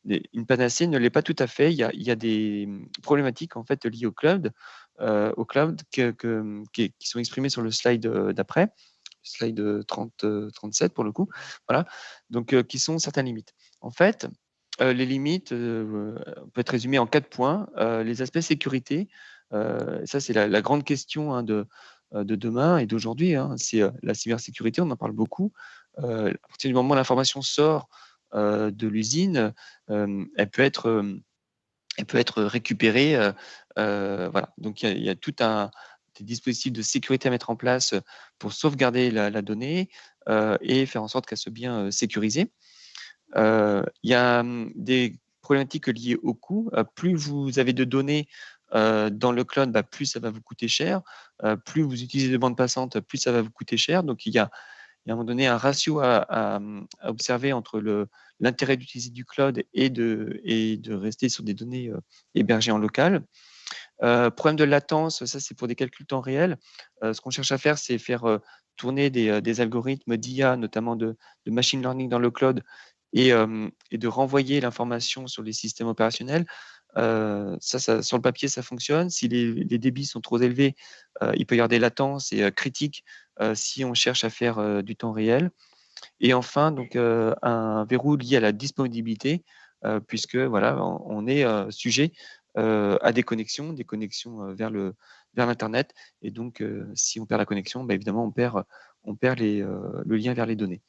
une panacée ne l'est pas tout à fait. Il y a des problématiques en fait liées au cloud qui sont exprimées sur le slide d'après, slide 37 pour le coup. Voilà, donc qui sont certaines limites. En fait, les limites peuvent être résumées en 4 points. Les aspects sécurité, ça c'est la grande question, hein, de demain et d'aujourd'hui, hein. C'est la cybersécurité, on en parle beaucoup. À partir du moment où l'information sort de l'usine, elle peut être récupérée. Voilà. Donc il y a tout des dispositifs de sécurité à mettre en place pour sauvegarder la donnée et faire en sorte qu'elle soit bien sécurisée. Il y a des problématiques liées au coût. Plus vous avez de données dans le cloud, plus ça va vous coûter cher. Plus vous utilisez de bandes passantes, plus ça va vous coûter cher. Donc, il y a à un moment donné un ratio à observer entre l'intérêt d'utiliser du cloud et de rester sur des données hébergées en local. Problème de latence, ça c'est pour des calculs temps réel. Ce qu'on cherche à faire, c'est faire tourner des algorithmes d'IA, notamment de machine learning dans le cloud, et de renvoyer l'information sur les systèmes opérationnels. Ça, sur le papier, ça fonctionne. Si les débits sont trop élevés, il peut y avoir des latences et critiques si on cherche à faire du temps réel. Et enfin, donc, un verrou lié à la disponibilité, puisque voilà, on est sujet à des connexions vers l'Internet. Et donc, si on perd la connexion, évidemment, on perd le lien vers les données.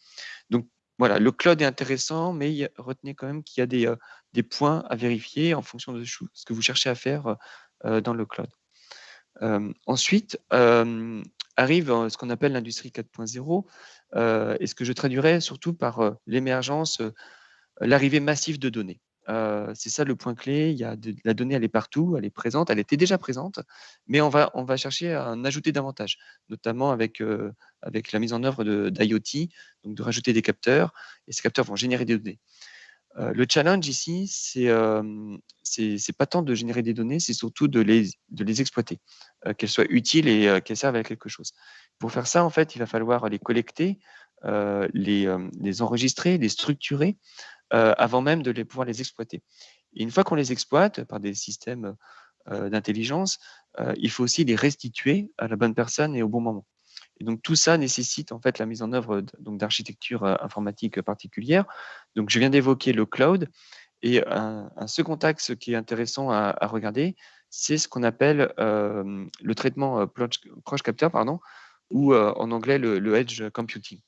Donc, voilà, le cloud est intéressant, mais retenez quand même qu'il y a des points à vérifier en fonction de ce que vous cherchez à faire dans le cloud. Ensuite, arrive ce qu'on appelle l'industrie 4.0, et ce que je traduirais surtout par l'émergence, l'arrivée massive de données. C'est ça le point clé. La donnée, elle est partout, elle est présente, elle était déjà présente, mais on va chercher à en ajouter davantage, notamment avec la mise en œuvre d'IoT, donc de rajouter des capteurs, et ces capteurs vont générer des données. Le challenge ici, c'est pas tant de générer des données, c'est surtout de les exploiter, qu'elles soient utiles et qu'elles servent à quelque chose. Pour faire ça, en fait, il va falloir les collecter, les enregistrer, les structurer, avant même de pouvoir les exploiter. Et une fois qu'on les exploite par des systèmes d'intelligence, il faut aussi les restituer à la bonne personne et au bon moment. Et donc tout ça nécessite en fait la mise en œuvre d'architecture informatique particulière. Donc je viens d'évoquer le cloud, et un second axe qui est intéressant à regarder, c'est ce qu'on appelle le traitement proche capteur, pardon, ou en anglais le edge computing.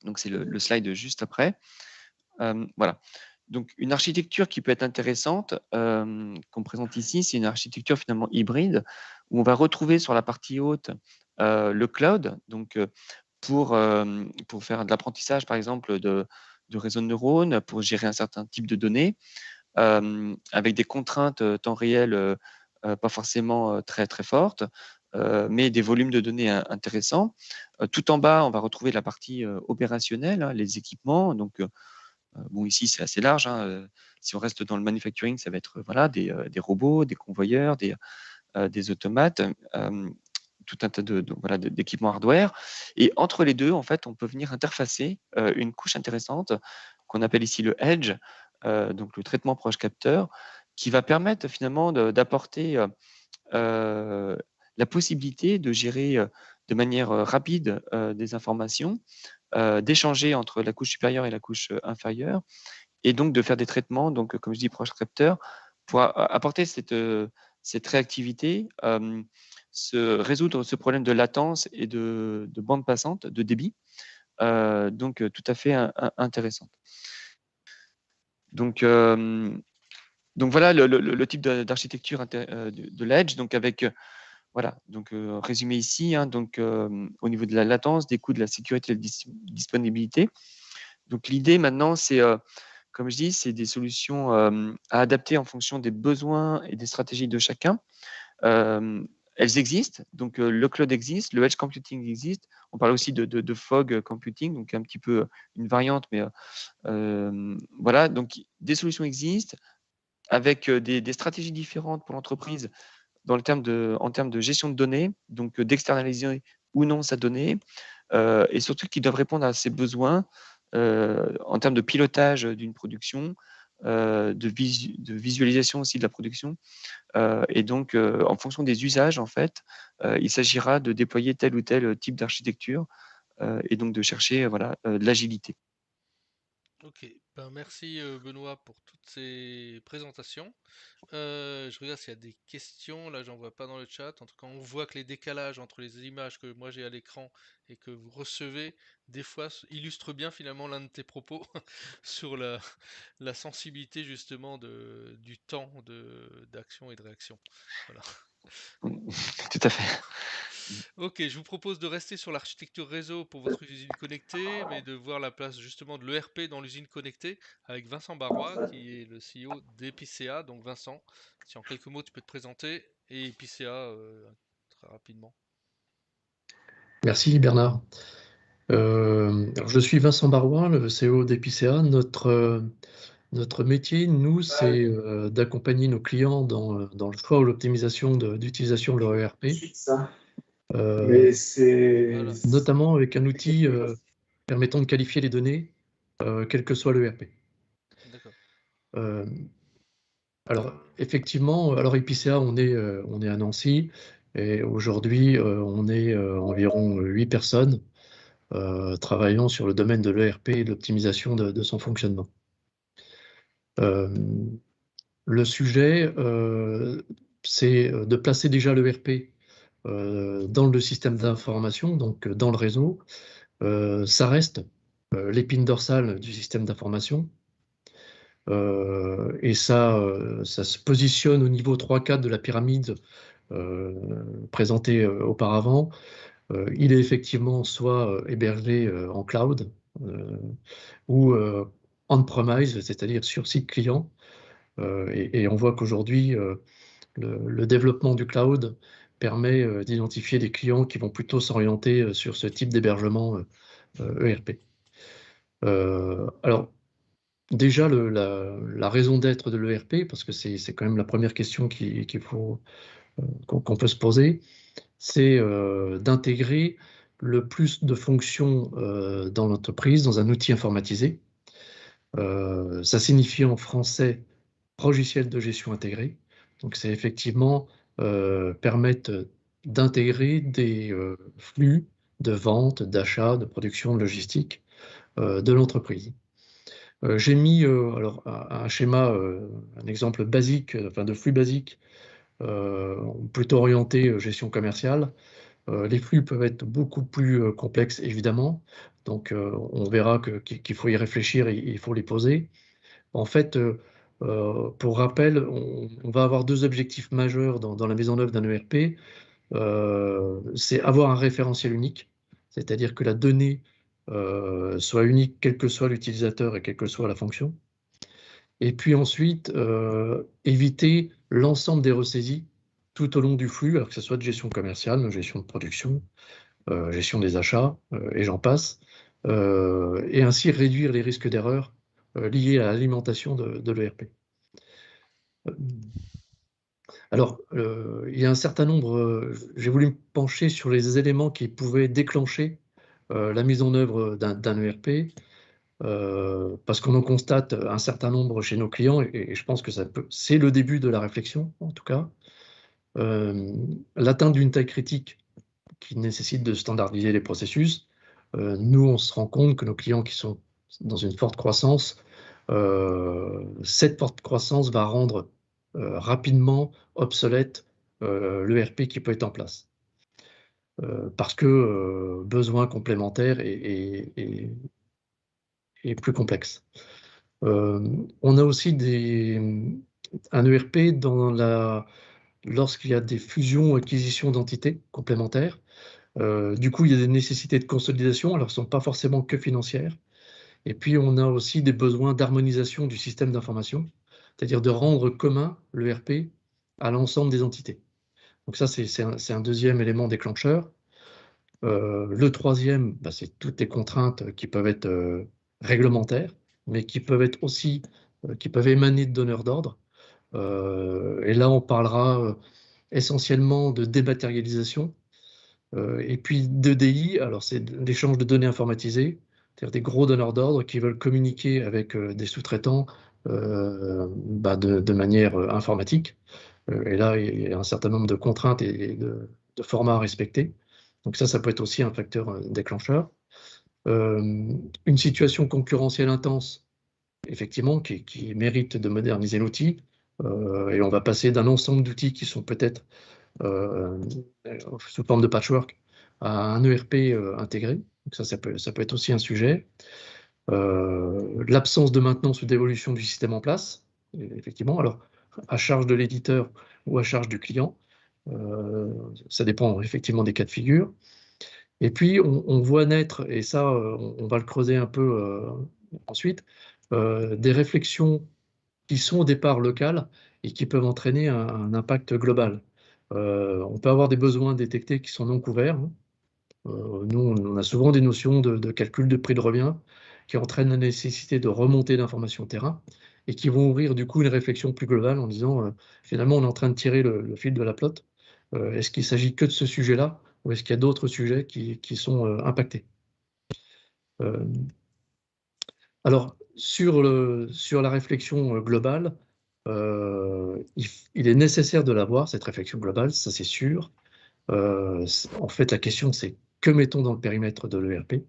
Donc c'est le slide juste après. Voilà. Donc une architecture qui peut être intéressante, qu'on présente ici, c'est une architecture finalement hybride, où on va retrouver sur la partie haute le cloud, donc pour faire de l'apprentissage, par exemple, de réseaux de neurones, pour gérer un certain type de données, avec des contraintes temps réel pas forcément très, très fortes, mais des volumes de données intéressants. Tout en bas, on va retrouver la partie opérationnelle, hein, les équipements. Donc, bon, ici, c'est assez large. Hein. Si on reste dans le manufacturing, ça va être voilà, des robots, des convoyeurs, des automates, tout un tas voilà, d'équipements hardware. Et entre les deux, en fait, on peut venir interfacer une couche intéressante qu'on appelle ici le edge, donc le traitement proche capteur, qui va permettre finalement d'apporter la possibilité de gérer de manière rapide des informations, d'échanger entre la couche supérieure et la couche inférieure, et donc de faire des traitements, donc comme je dis, proche capteur, pour apporter cette réactivité, résoudre ce problème de latence et de bande passante, de débit, donc tout à fait intéressante. Donc voilà le type d'architecture de l'edge, donc avec voilà, donc résumé ici, hein, donc au niveau de la latence, des coûts, de la sécurité et de la disponibilité. Donc l'idée maintenant, c'est comme je dis, c'est des solutions à adapter en fonction des besoins et des stratégies de chacun. Elles existent, donc le cloud existe, le edge computing existe. On parle aussi de fog computing, donc un petit peu une variante, mais voilà, donc des solutions existent avec des stratégies différentes pour l'entreprise en termes de gestion de données, donc d'externaliser ou non sa donnée, et surtout qui doivent répondre à ses besoins en termes de pilotage d'une production, de visualisation aussi de la production. Et donc, en fonction des usages, en fait, il s'agira de déployer tel ou tel type d'architecture et donc de chercher voilà, de l'agilité. Ok, ben merci Benoît pour toutes ces présentations. Je regarde s'il y a des questions, là j'en vois pas dans le chat. En tout cas, on voit que les décalages entre les images que moi j'ai à l'écran et que vous recevez, des fois illustrent bien finalement l'un de tes propos sur la sensibilité justement du temps d'action et de réaction. Voilà. Tout à fait. Ok, je vous propose de rester sur l'architecture réseau pour votre usine connectée, mais de voir la place justement de l'ERP dans l'usine connectée avec Vincent Barrois, qui est le CEO d'Epicea. Donc Vincent, si en quelques mots tu peux te présenter, et Epicea très rapidement. Merci Bernard. Alors je suis Vincent Barrois, le CEO d'Epicea. Notre métier, nous, c'est d'accompagner nos clients dans le choix ou l'optimisation d'utilisation de leur ERP. Voilà. Notamment avec un outil permettant de qualifier les données, quel que soit l'ERP. D'accord. Alors, effectivement, alors Epicea, on est à Nancy, et aujourd'hui, on est environ 8 personnes travaillant sur le domaine de l'ERP et de l'optimisation de son fonctionnement. Le sujet, c'est de placer déjà l'ERP dans le système d'information, donc dans le réseau. Ça reste l'épine dorsale du système d'information. Et ça se positionne au niveau 3-4 de la pyramide présentée auparavant. Il est effectivement soit hébergé en cloud ou on-premise, c'est-à-dire sur site client. Et on voit qu'aujourd'hui, le développement du cloud permet d'identifier des clients qui vont plutôt s'orienter sur ce type d'hébergement ERP. Alors, déjà, la raison d'être de l'ERP, parce que c'est quand même la première question qu'on peut se poser, c'est d'intégrer le plus de fonctions dans l'entreprise, dans un outil informatisé. Ça signifie en français logiciel de gestion intégré. Donc c'est effectivement permettre d'intégrer des flux de vente, d'achat, de production, de logistique de l'entreprise. J'ai mis alors un schéma, un exemple basique, enfin de flux basique plutôt orienté gestion commerciale. Les flux peuvent être beaucoup plus complexes, évidemment. Donc, on verra qu'il faut y réfléchir et il faut les poser. En fait, pour rappel, on va avoir deux objectifs majeurs dans la mise en œuvre d'un ERP. C'est avoir un référentiel unique, c'est-à-dire que la donnée soit unique, quel que soit l'utilisateur et quelle que soit la fonction. Et puis ensuite, éviter l'ensemble des ressaisies tout au long du flux, alors que ce soit de gestion commerciale, gestion de production, gestion des achats, et j'en passe, et ainsi réduire les risques d'erreur liés à l'alimentation de l'ERP. Alors, il y a un certain nombre, j'ai voulu me pencher sur les éléments qui pouvaient déclencher la mise en œuvre d'un ERP, parce qu'on en constate un certain nombre chez nos clients, et je pense que c'est le début de la réflexion, en tout cas. L'atteinte d'une taille critique qui nécessite de standardiser les processus. Nous, on se rend compte que nos clients qui sont dans une forte croissance, cette forte croissance va rendre rapidement obsolète l'ERP qui peut être en place. Parce que besoin complémentaire et plus complexe. On a aussi un ERP lorsqu'il y a des fusions ou acquisitions d'entités complémentaires. Du coup, il y a des nécessités de consolidation, alors ce ne sont pas forcément que financières. Et puis, on a aussi des besoins d'harmonisation du système d'information, c'est-à-dire de rendre commun l'ERP à l'ensemble des entités. Donc ça, c'est un deuxième élément déclencheur. Le troisième, c'est toutes les contraintes qui peuvent être réglementaires, mais qui peuvent être aussi, qui peuvent émaner de donneurs d'ordre. Et là, on parlera essentiellement de dématérialisation. Et puis d'EDI, alors c'est l'échange de données informatisées, c'est-à-dire des gros donneurs d'ordre qui veulent communiquer avec des sous-traitants de manière informatique. Et là, il y a un certain nombre de contraintes et de formats à respecter. Donc ça peut être aussi un facteur déclencheur. Une situation concurrentielle intense, effectivement, qui mérite de moderniser l'outil. Et on va passer d'un ensemble d'outils qui sont peut-être sous forme de patchwork à un ERP intégré. Donc ça peut être aussi un sujet. L'absence de maintenance ou d'évolution du système en place, effectivement, alors à charge de l'éditeur ou à charge du client. Ça dépend effectivement des cas de figure. Et puis, on voit naître, et ça, on va le creuser un peu ensuite, des réflexions qui sont au départ locales et qui peuvent entraîner un impact global. On peut avoir des besoins détectés qui sont non couverts. Nous, on a souvent des notions de calcul de prix de revient qui entraînent la nécessité de remonter d'informations terrain et qui vont ouvrir du coup une réflexion plus globale en disant finalement on est en train de tirer le fil de la pelote. Est-ce qu'il s'agit que de ce sujet-là ou est-ce qu'il y a d'autres sujets qui sont impactés? Alors, sur la réflexion globale, il est nécessaire de l'avoir, cette réflexion globale, ça c'est sûr. En fait, la question c'est que mettons dans le périmètre de l'ERP?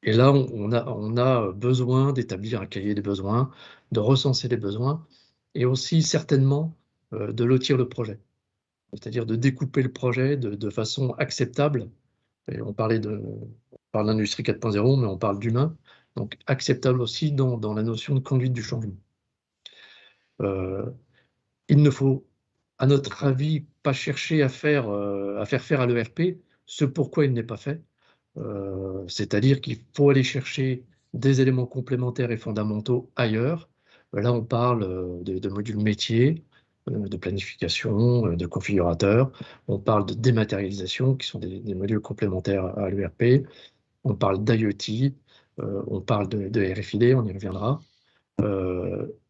Et là, on a besoin d'établir un cahier des besoins, de recenser les besoins, et aussi certainement de lotir le projet. C'est-à-dire de découper le projet de façon acceptable. Et on parle d'industrie 4.0, mais on parle d'humain, donc acceptable aussi dans la notion de conduite du changement. Il ne faut, à notre avis, pas chercher à faire faire à l'ERP ce pourquoi il n'est pas fait. C'est-à-dire qu'il faut aller chercher des éléments complémentaires et fondamentaux ailleurs. Là, on parle de modules métiers, de planification, de configurateurs. On parle de dématérialisation, qui sont des modules complémentaires à l'ERP. On parle d'IoT, on parle de RFID, on y reviendra.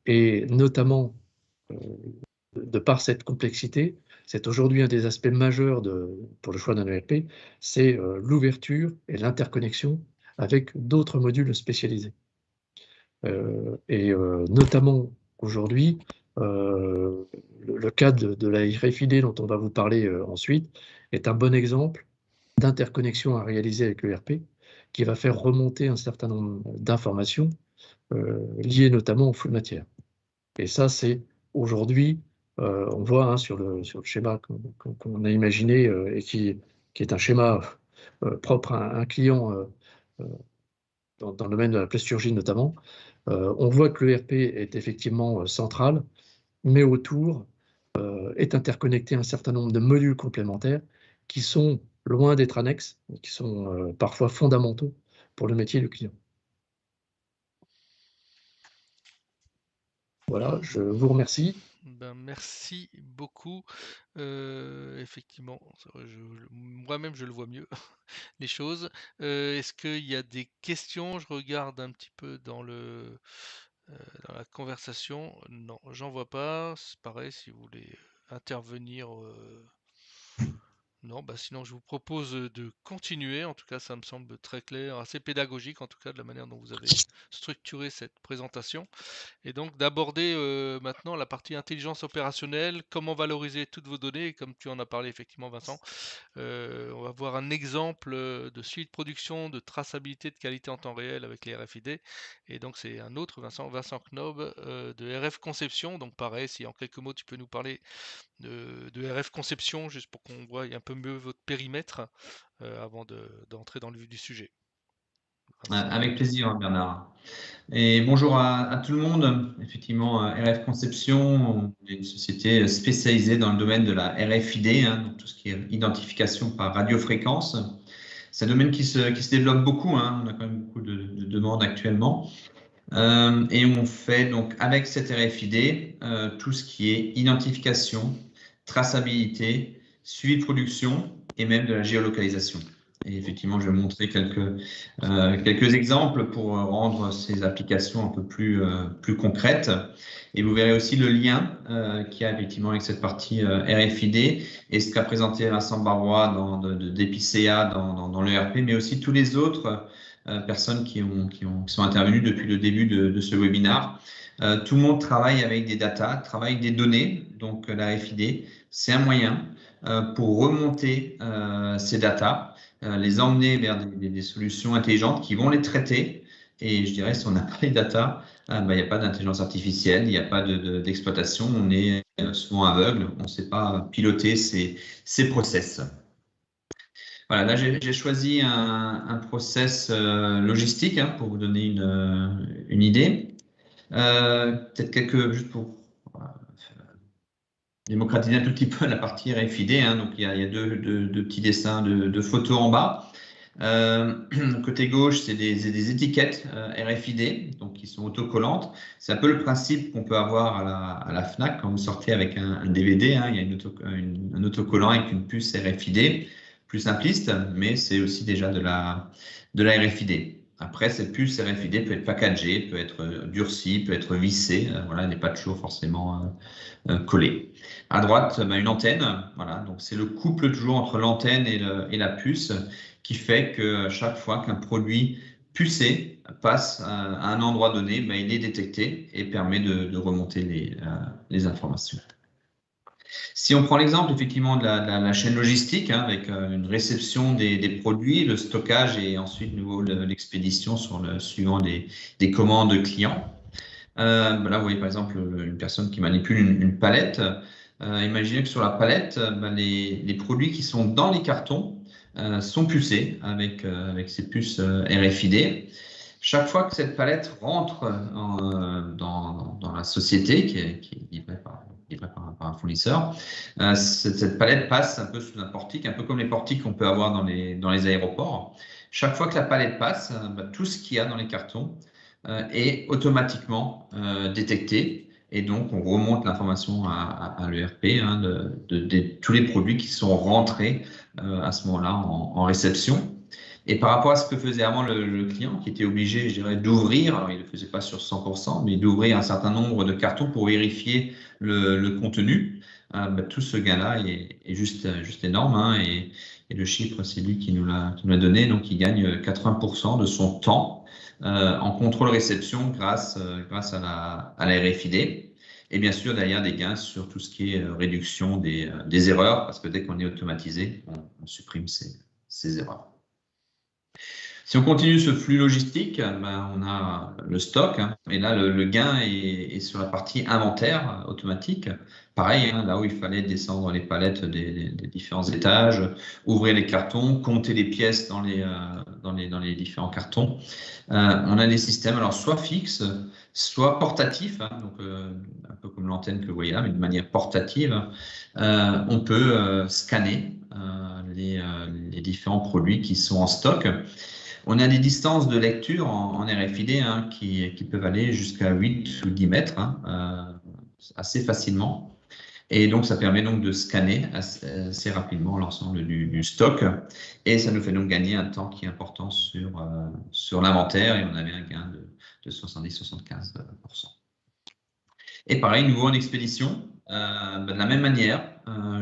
Et notamment, de par cette complexité, c'est aujourd'hui un des aspects majeurs pour le choix d'un ERP, c'est l'ouverture et l'interconnexion avec d'autres modules spécialisés. Notamment aujourd'hui, le cas de la RFID dont on va vous parler ensuite est un bon exemple d'interconnexion à réaliser avec l'ERP qui va faire remonter un certain nombre d'informations liées notamment au flux matière. Et ça, c'est aujourd'hui On voit hein, sur le schéma qu'on a imaginé et qui est un schéma propre à un client dans le domaine de la plasturgie notamment. On voit que l'ERP est effectivement central, mais autour est interconnecté un certain nombre de modules complémentaires qui sont loin d'être annexes, qui sont parfois fondamentaux pour le métier du client. Voilà, je vous remercie. Ben, merci beaucoup. Effectivement, moi-même je le vois mieux, les choses. Est-ce qu'il y a des questions? Je regarde un petit peu dans dans la conversation. Non, j'en vois pas. C'est pareil, si vous voulez intervenir. Non, bah sinon je vous propose de continuer. En tout cas, ça me semble très clair, assez pédagogique en tout cas de la manière dont vous avez structuré cette présentation. Et donc d'aborder maintenant la partie intelligence opérationnelle, comment valoriser toutes vos données, et comme tu en as parlé effectivement Vincent, on va voir un exemple de suivi de production, de traçabilité de qualité en temps réel avec les RFID. Et donc c'est un autre Vincent Knob de RF Conception. Donc pareil, si en quelques mots tu peux nous parler de RF Conception, juste pour qu'on voie un peu mieux votre périmètre avant d'entrer dans le vif du sujet. Vincent. Avec plaisir, Bernard. Et bonjour à tout le monde. Effectivement, RF Conception, on est une société spécialisée dans le domaine de la RFID, hein, donc tout ce qui est identification par radiofréquence. C'est un domaine qui se développe beaucoup, hein, on a quand même beaucoup de demandes actuellement. Et on fait donc avec cette RFID tout ce qui est identification, traçabilité, suivi de production et même de la géolocalisation. Et effectivement, je vais montrer quelques exemples pour rendre ces applications un peu plus concrètes. Et vous verrez aussi le lien qu'il y a effectivement avec cette partie RFID et ce qu'a présenté Vincent Barrois d'EPICEA dans l'ERP, mais aussi tous les autres personnes qui sont intervenues depuis le début de ce webinaire. Tout le monde travaille avec des data, travaille avec des données, donc la RFID, c'est un moyen pour remonter ces data, les emmener vers des solutions intelligentes qui vont les traiter. Et je dirais, si on n'a pas les data, il n'y a pas d'intelligence artificielle, il n'y a pas d'exploitation, on est souvent aveugle, on ne sait pas piloter ces process. Voilà, là j'ai choisi un process logistique hein, pour vous donner une idée. Peut-être juste pour démocratiser un tout petit peu la partie RFID. Hein, donc il y a deux petits dessins de photos en bas. Côté gauche, c'est des étiquettes RFID, donc qui sont autocollantes. C'est un peu le principe qu'on peut avoir à la Fnac quand vous sortez avec un DVD. Hein, il y a un autocollant avec une puce RFID, plus simpliste, mais c'est aussi déjà de la RFID. Après, cette puce RFID peut être packagée, peut être durcie, peut être vissée. Voilà, elle n'est pas toujours forcément collée. À droite, une antenne. Voilà, donc c'est le couple toujours entre l'antenne et la puce qui fait que chaque fois qu'un produit pucé passe à un endroit donné, il est détecté et permet de remonter les informations. Si on prend l'exemple effectivement de la chaîne logistique, hein, avec une réception des produits, le stockage et ensuite l'expédition suivant des commandes clients. Là, vous voyez par exemple une personne qui manipule une palette. Imaginez que sur la palette, les produits qui sont dans les cartons sont pucés avec ces puces RFID. Chaque fois que cette palette rentre dans la société qui est livrée par un fournisseur, cette palette passe un peu sous un portique, un peu comme les portiques qu'on peut avoir dans les aéroports. Chaque fois que la palette passe, tout ce qu'il y a dans les cartons est automatiquement détecté. Et donc, on remonte l'information à l'ERP hein, de tous les produits qui sont rentrés à ce moment-là en réception. Et par rapport à ce que faisait avant le client, qui était obligé, je dirais, d'ouvrir, alors il ne le faisait pas sur 100%, mais d'ouvrir un certain nombre de cartons pour vérifier le contenu, tout ce gain-là est juste énorme. Hein, et le chiffre, c'est lui qui nous l'a donné. Donc, il gagne 80% de son temps en contrôle-réception grâce à la RFID. Et bien sûr, derrière, des gains sur tout ce qui est réduction des erreurs, parce que dès qu'on est automatisé, on supprime ces erreurs. Si on continue ce flux logistique, ben, on a le stock, hein, et là, le gain est sur la partie inventaire automatique. Pareil, hein, là où il fallait descendre les palettes des différents étages, ouvrir les cartons, compter les pièces dans les différents cartons. On a des systèmes, alors soit fixes, soit portatifs, hein, donc un peu comme l'antenne que vous voyez là, mais de manière portative. On peut scanner les différents produits qui sont en stock. On a des distances de lecture en RFID hein, qui peuvent aller jusqu'à 8 ou 10 mètres hein, assez facilement. Et donc, ça permet donc de scanner assez rapidement l'ensemble du stock. Et ça nous fait donc gagner un temps qui est important sur l'inventaire. Et on avait un gain de 70-75%. Et pareil, nouveau en expédition, de la même manière,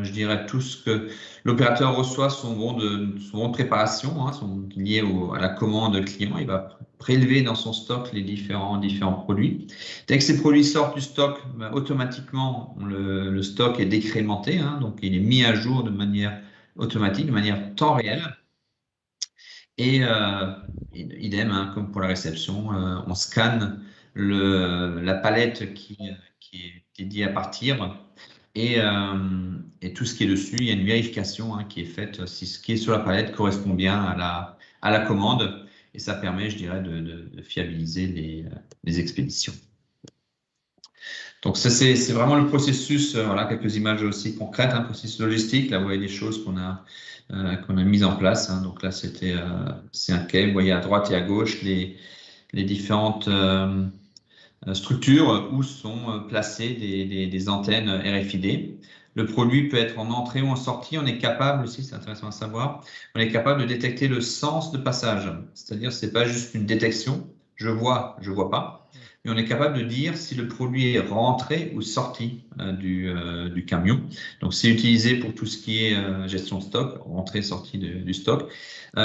je dirais tout ce que l'opérateur reçoit sont bons de préparation, hein, sont liés à la commande client. Il va prélever dans son stock les différents produits. Dès que ces produits sortent du stock, ben, automatiquement, le stock est décrémenté, hein, donc il est mis à jour de manière automatique, de manière temps réel. Et idem, hein, comme pour la réception, on scanne la palette qui est dédiée à partir et tout ce qui est dessus, il y a une vérification hein, qui est faite si ce qui est sur la palette correspond bien à la commande et ça permet, je dirais, de fiabiliser les expéditions. Donc ça, c'est vraiment le processus, voilà, quelques images aussi concrètes, un processus logistique, là vous voyez des choses qu'on a mises en place. Hein. Donc là, c'est un quai, vous voyez à droite et à gauche les différentes structures où sont placées des antennes RFID. Le produit peut être en entrée ou en sortie. On est capable aussi, c'est intéressant à savoir, on est capable de détecter le sens de passage. C'est-à-dire, c'est pas juste une détection, je vois pas, mais on est capable de dire si le produit est rentré ou sorti du camion. Donc, c'est utilisé pour tout ce qui est gestion de stock, rentrée, sortie du stock.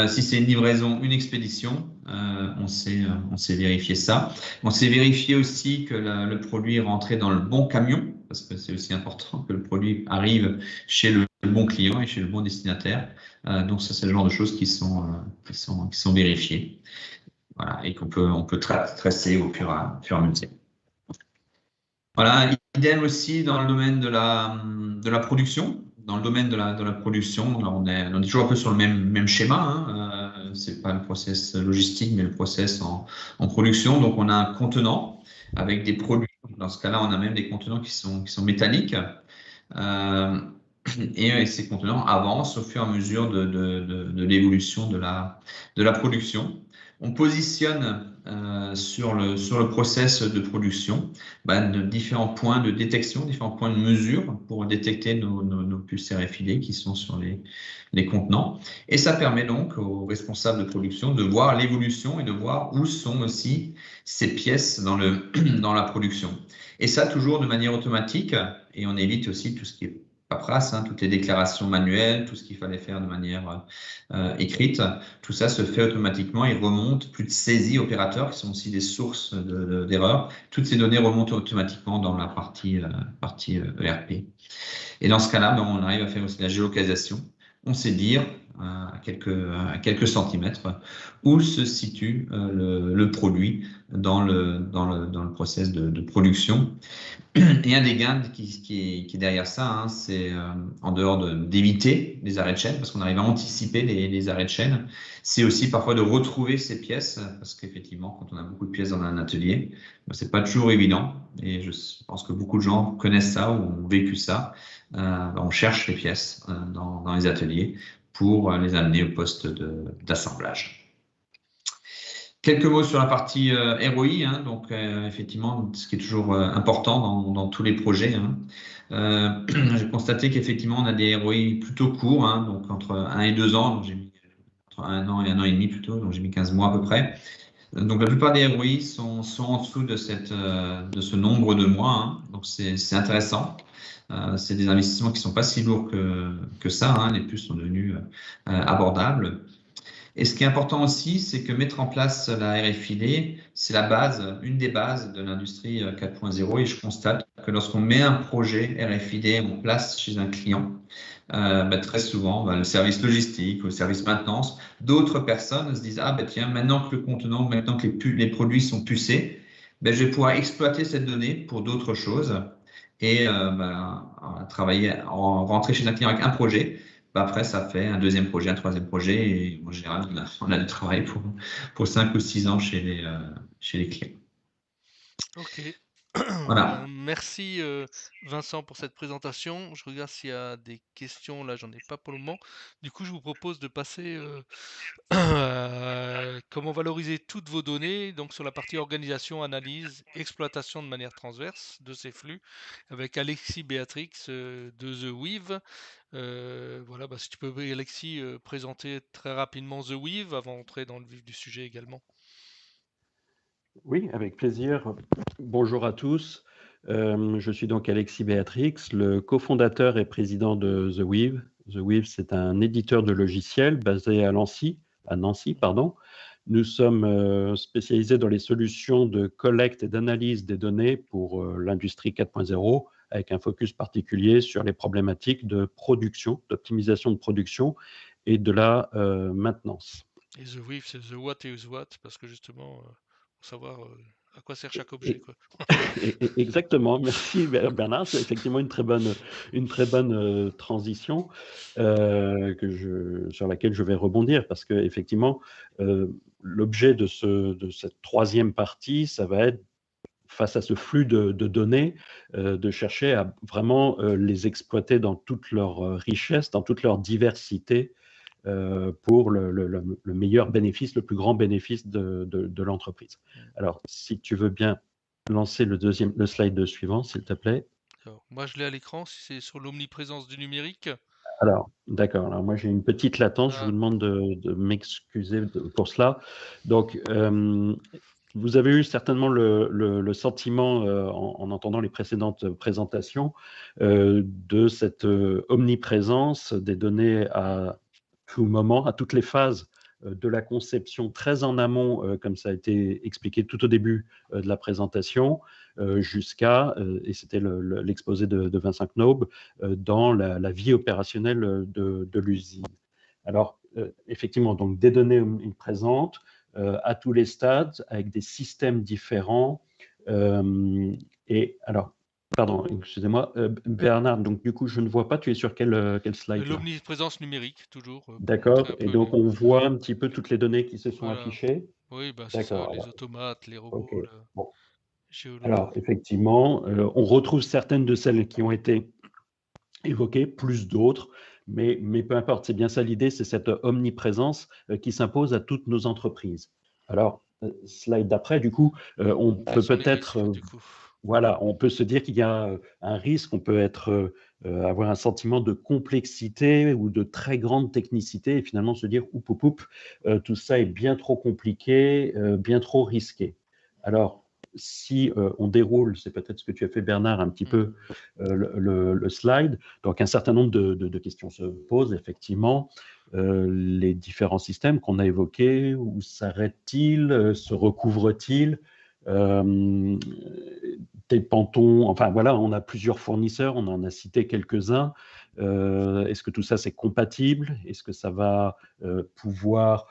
Si c'est une livraison, une expédition, on sait vérifier ça. On sait vérifier aussi que le produit est rentré dans le bon camion, parce que c'est aussi important que le produit arrive chez le bon client et chez le bon destinataire. Donc ça, c'est le genre de choses qui sont vérifiées. Voilà, et on peut tracer au fur et à mesure. Voilà, idem aussi dans le domaine de la production. Dans le domaine de la production, on est toujours un peu sur le même schéma. Hein. C'est pas le process logistique, mais le process en production. Donc, on a un contenant avec des produits. Dans ce cas-là, on a même des contenants qui sont métalliques. Et ces contenants avancent au fur et à mesure de l'évolution de la production. On positionne sur le process de production de différents points de détection, différents points de mesure pour détecter nos puces RFID qui sont sur les contenants. Et ça permet donc aux responsables de production de voir l'évolution et de voir où sont aussi ces pièces dans la production. Et ça toujours de manière automatique et on évite aussi tout ce qui est paperasse, hein, toutes les déclarations manuelles, tout ce qu'il fallait faire de manière écrite, tout ça se fait automatiquement et remonte, plus de saisies opérateurs qui sont aussi des sources d'erreurs. Toutes ces données remontent automatiquement dans la partie ERP. Et dans ce cas-là, on arrive à faire aussi la géolocalisation. On sait dire à quelques centimètres où se situe le produit dans le process de production. Et un des gains qui est derrière ça, hein, c'est en dehors d'éviter les arrêts de chaîne, parce qu'on arrive à anticiper les arrêts de chaîne, c'est aussi parfois de retrouver ces pièces, parce qu'effectivement, quand on a beaucoup de pièces dans un atelier, c'est pas toujours évident. Et je pense que beaucoup de gens connaissent ça ou ont vécu ça. On cherche les pièces dans les ateliers pour les amener au poste d'assemblage. Quelques mots sur la partie ROI, hein, donc effectivement, ce qui est toujours important dans tous les projets. Hein. J'ai constaté qu'effectivement, on a des ROI plutôt courts, hein, donc entre 1 et 2 ans, donc j'ai mis entre 1 an et 1 an et demi plutôt, donc j'ai mis 15 mois à peu près. Donc la plupart des ROI sont en dessous de ce nombre de mois, hein, donc c'est intéressant. C'est des investissements qui ne sont pas si lourds que ça, hein, les puces sont devenues abordables. Et ce qui est important aussi, c'est que mettre en place la RFID, c'est une des bases de l'industrie 4.0 et je constate que lorsqu'on met un projet RFID en place chez un client, très souvent, le service logistique ou le service maintenance, d'autres personnes se disent, tiens, maintenant que le contenant, maintenant que les produits sont pucés, je vais pouvoir exploiter cette donnée pour d'autres choses et rentrer chez un client avec un projet. Après, ça fait un deuxième projet, un troisième projet, et en général, on a du travail pour 5 ou 6 ans chez les clients. Ok. Voilà. Merci Vincent pour cette présentation. Je regarde s'il y a des questions. Là, j'en ai pas pour le moment. Du coup, je vous propose de passer à comment valoriser toutes vos données, donc sur la partie organisation, analyse, exploitation de manière transverse de ces flux, avec Alexis Béatrix de The Weave. Voilà, si tu peux, Alexis, présenter très rapidement The Weave avant d'entrer dans le vif du sujet également. Oui, avec plaisir. Bonjour à tous. Je suis donc Alexis Béatrix, le cofondateur et président de The Weave. The Weave, c'est un éditeur de logiciels basé à Nancy. Nous sommes spécialisés dans les solutions de collecte et d'analyse des données pour l'industrie 4.0, avec un focus particulier sur les problématiques de production, d'optimisation de production et de la maintenance. Et The Weave, c'est The What is What, parce que justement, pour savoir à quoi sert chaque objet. Exactement, merci Bernard, c'est effectivement une très bonne transition sur laquelle je vais rebondir, parce que effectivement, l'objet de cette troisième partie, ça va être, face à ce flux de données, de chercher à vraiment les exploiter dans toute leur richesse, dans toute leur diversité, pour le meilleur bénéfice, le plus grand bénéfice de l'entreprise. Alors, si tu veux bien lancer le slide suivant, s'il te plaît. Alors, moi, je l'ai à l'écran, si c'est sur l'omniprésence du numérique. Alors, d'accord. Alors, moi, j'ai une petite latence. Je vous demande de m'excuser pour cela. Donc, vous avez eu certainement le sentiment, en entendant les précédentes présentations, de cette omniprésence des données à tout moment, à toutes les phases de la conception, très en amont, comme ça a été expliqué tout au début de la présentation, jusqu'à, et c'était l'exposé de Vincent Knob, dans la vie opérationnelle de l'usine. Alors, effectivement, donc des données omniprésentes à tous les stades, avec des systèmes différents. Et alors, pardon, excusez-moi, Bernard, donc du coup, je ne vois pas, tu es sur quel slide? L'omniprésence numérique, toujours. D'accord, et donc on voit un petit peu toutes les données qui se sont affichées. Oui, c'est ça, les automates, les robots. Okay. Bon. Alors, effectivement, on retrouve certaines de celles qui ont été évoquées, plus d'autres, mais peu importe, c'est bien ça l'idée, c'est cette omniprésence qui s'impose à toutes nos entreprises. Alors, slide d'après, du coup, on peut peut-être... Voilà, on peut se dire qu'il y a un risque, on peut avoir un sentiment de complexité ou de très grande technicité et finalement se dire tout ça est bien trop compliqué, bien trop risqué. Alors, si on déroule, c'est peut-être ce que tu as fait Bernard, un petit peu le slide, donc un certain nombre de questions se posent effectivement. Les différents systèmes qu'on a évoqués, où s'arrêtent-ils, se recouvrent-ils? Dépend-on, enfin voilà, on a plusieurs fournisseurs, on en a cité quelques-uns. Est-ce que tout ça c'est compatible? Est-ce que ça va pouvoir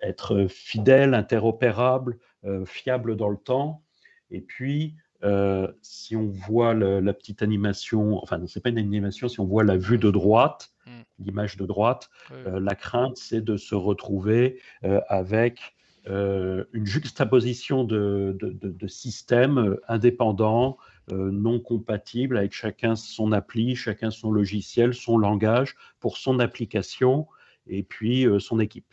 être fidèle, interopérable, fiable dans le temps? Et puis, si on voit la petite animation, enfin, c'est pas une animation, si on voit la vue de droite, l'image de droite, la crainte c'est de se retrouver avec une juxtaposition de systèmes indépendants, non compatibles, avec chacun son appli, chacun son logiciel, son langage pour son application et puis son équipe.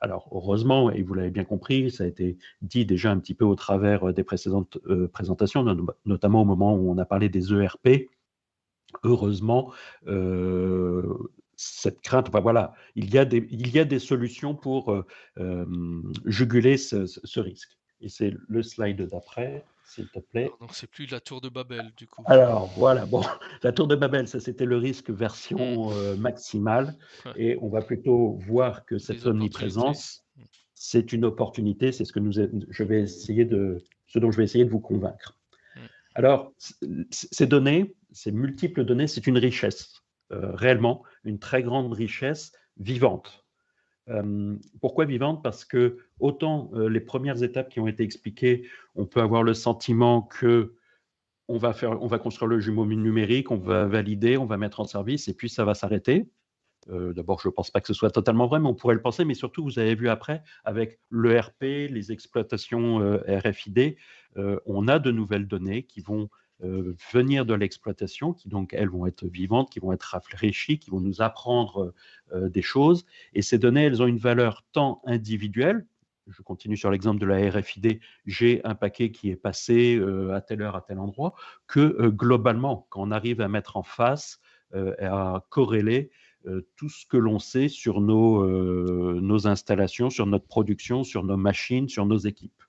Alors, heureusement, et vous l'avez bien compris, ça a été dit déjà un petit peu au travers des précédentes présentations, notamment au moment où on a parlé des ERP. Heureusement, cette crainte, enfin voilà, il y a des solutions pour juguler ce risque. Et c'est le slide d'après, s'il te plaît. Alors, donc, c'est plus la tour de Babel, du coup. Alors, voilà, bon, la tour de Babel, ça c'était le risque version maximale. Et on va plutôt voir que cette omniprésence, c'est une opportunité, c'est ce dont je vais essayer de vous convaincre. Alors, ces données, ces multiples données, c'est une richesse, réellement, une très grande richesse vivante. Pourquoi vivante? Parce que autant les premières étapes qui ont été expliquées, on peut avoir le sentiment que on va construire le jumeau numérique, on va valider, on va mettre en service, et puis ça va s'arrêter. D'abord, je ne pense pas que ce soit totalement vrai, mais on pourrait le penser. Mais surtout, vous avez vu après, avec l'ERP, les exploitations RFID, on a de nouvelles données qui vont venir de l'exploitation, qui donc, elles, vont être vivantes, qui vont être rafraîchies, qui vont nous apprendre des choses. Et ces données, elles ont une valeur tant individuelle. Je continue sur l'exemple de la RFID, j'ai un paquet qui est passé à telle heure, à tel endroit, que globalement, quand on arrive à mettre en face, à corréler tout ce que l'on sait sur nos installations, sur notre production, sur nos machines, sur nos équipes.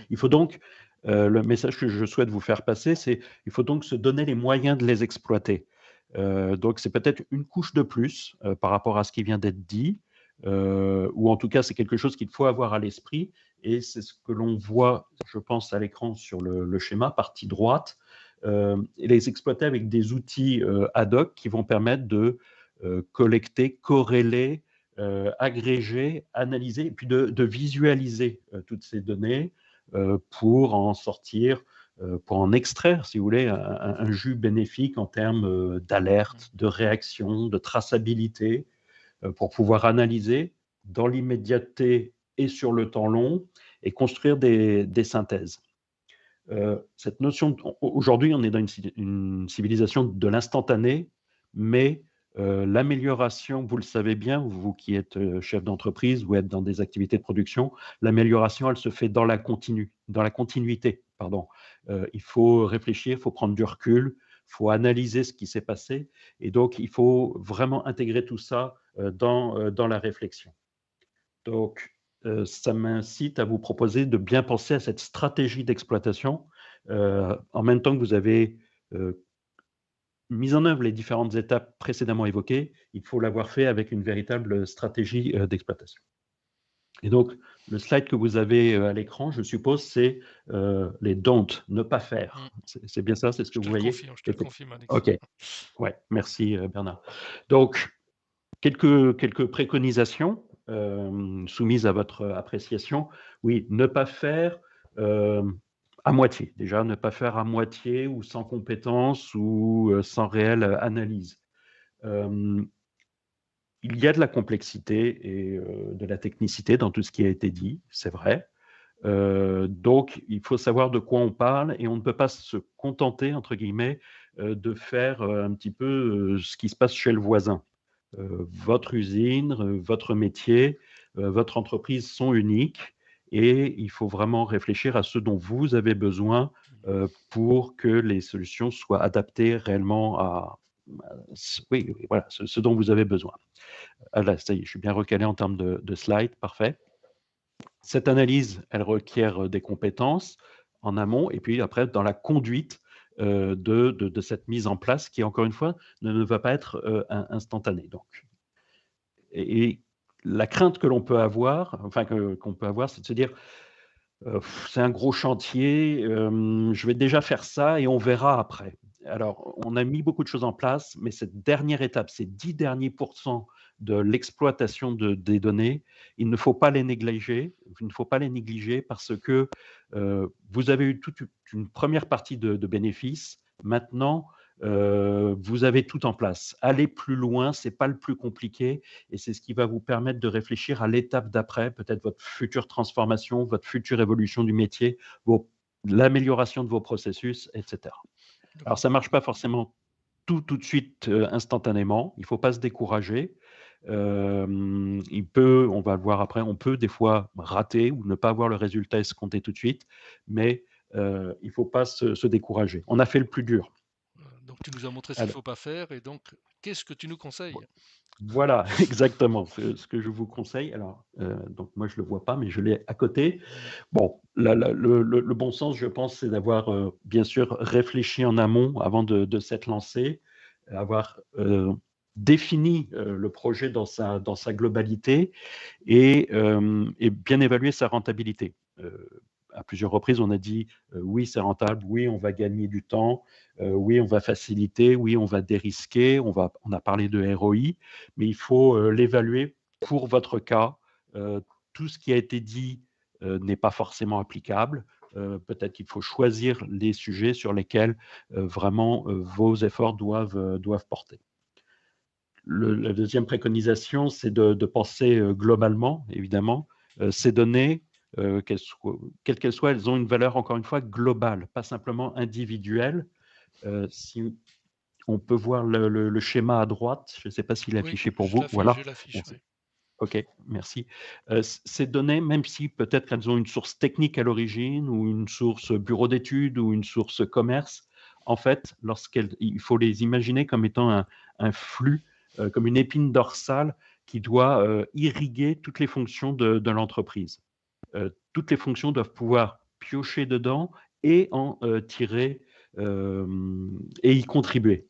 Il faut donc, le message que je souhaite vous faire passer, c'est il faut donc se donner les moyens de les exploiter. Donc c'est peut-être une couche de plus par rapport à ce qui vient d'être dit, ou en tout cas c'est quelque chose qu'il faut avoir à l'esprit, et c'est ce que l'on voit, je pense, à l'écran sur le schéma, partie droite, et les exploiter avec des outils ad hoc qui vont permettre de collecter, corréler, agréger, analyser, et puis de visualiser toutes ces données pour en sortir, pour en extraire, si vous voulez, un jus bénéfique en termes d'alerte, de réaction, de traçabilité, pour pouvoir analyser dans l'immédiateté et sur le temps long et construire des synthèses. Cette notion, aujourd'hui, on est dans une civilisation de l'instantané, mais l'amélioration, vous le savez bien, vous qui êtes chef d'entreprise ou êtes dans des activités de production, l'amélioration, elle se fait dans la continuité. Pardon. Il faut réfléchir, il faut prendre du recul, il faut analyser ce qui s'est passé, et donc il faut vraiment intégrer tout ça dans la réflexion. Donc, ça m'incite à vous proposer de bien penser à cette stratégie d'exploitation en même temps que vous avez mis en œuvre les différentes étapes précédemment évoquées. Il faut l'avoir fait avec une véritable stratégie d'exploitation. Et donc, le slide que vous avez à l'écran, je suppose, c'est les don't, ne pas faire. C'est bien ça, c'est ce que vous voyez? Je te le confirme, Alex. OK. Ouais, merci Bernard. Donc, quelques préconisations soumises à votre appréciation. Oui, ne pas faire à moitié. Déjà, ne pas faire à moitié ou sans compétence ou sans réelle analyse. Il y a de la complexité et de la technicité dans tout ce qui a été dit, c'est vrai. Donc, il faut savoir de quoi on parle et on ne peut pas se contenter, entre guillemets, de faire un petit peu ce qui se passe chez le voisin. Votre usine, votre métier, votre entreprise sont uniques et il faut vraiment réfléchir à ce dont vous avez besoin pour que les solutions soient adaptées réellement à voilà, ce dont vous avez besoin. Ah là, ça y est, je suis bien recalé en termes de slide, parfait. Cette analyse, elle requiert des compétences en amont et puis après dans la conduite de cette mise en place qui, encore une fois, ne va pas être instantanée. Donc, et la crainte que l'on peut avoir, enfin qu'on peut avoir, c'est de se dire c'est un gros chantier, je vais déjà faire ça et on verra après. Alors, on a mis beaucoup de choses en place, mais cette dernière étape, ces 10 derniers pourcents de l'exploitation des données, il ne faut pas les négliger. Il ne faut pas les négliger parce que vous avez eu toute une première partie de bénéfices. Maintenant, vous avez tout en place. Aller plus loin, ce n'est pas le plus compliqué et c'est ce qui va vous permettre de réfléchir à l'étape d'après, peut-être votre future transformation, votre future évolution du métier, l'amélioration de vos processus, etc. Alors, ça ne marche pas forcément tout de suite instantanément. Il ne faut pas se décourager. On va le voir après, on peut des fois rater ou ne pas avoir le résultat escompté tout de suite, mais il ne faut pas se décourager. On a fait le plus dur. Donc, tu nous as montré ce qu'il ne faut pas faire, et donc, qu'est-ce que tu nous conseilles? Voilà, exactement, ce que je vous conseille. Alors, donc moi, je ne le vois pas, mais je l'ai à côté. Bon, le bon sens, je pense, c'est d'avoir, bien sûr, réfléchi en amont avant de s'être lancé, avoir défini le projet dans sa globalité et bien évaluer sa rentabilité. à plusieurs reprises, on a dit oui, c'est rentable, oui, on va gagner du temps, oui, on va faciliter, oui, on va dérisquer, on a parlé de ROI, mais il faut l'évaluer pour votre cas. Tout ce qui a été dit n'est pas forcément applicable. Peut-être qu'il faut choisir les sujets sur lesquels vraiment vos efforts doivent porter. La deuxième préconisation, c'est de penser globalement, évidemment. Ces données, quelles qu'elles soient, elles ont une valeur, encore une fois, globale, pas simplement individuelle. Si on peut voir le schéma à droite, je ne sais pas s'il est affiché pour vous. Voilà. Je l'affiche, oui. OK, merci. Ces données, même si peut-être qu'elles ont une source technique à l'origine, ou une source bureau d'études, ou une source commerce, en fait, il faut les imaginer comme étant un flux, comme une épine dorsale qui doit irriguer toutes les fonctions de l'entreprise. Toutes les fonctions doivent pouvoir piocher dedans et en tirer et y contribuer.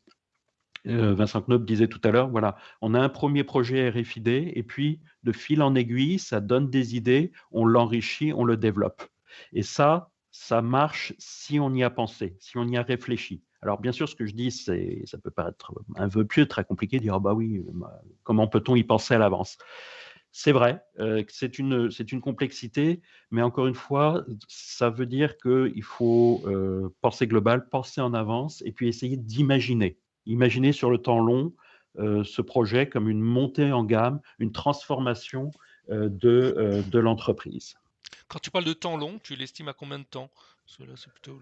Vincent Knoop disait tout à l'heure, voilà, on a un premier projet RFID et puis de fil en aiguille, ça donne des idées, on l'enrichit, on le développe. Et ça marche si on y a pensé, si on y a réfléchi. Alors bien sûr, ce que je dis, ça peut paraître un vœu pieux, très compliqué, de dire, bah oui, comment peut-on y penser à l'avance? C'est vrai, c'est une complexité, mais encore une fois, ça veut dire qu'il faut penser global, penser en avance, et puis essayer d'imaginer. Imaginer sur le temps long ce projet comme une montée en gamme, une transformation de l'entreprise. Quand tu parles de temps long, tu l'estimes à combien de temps? Parce que là, c'est plutôt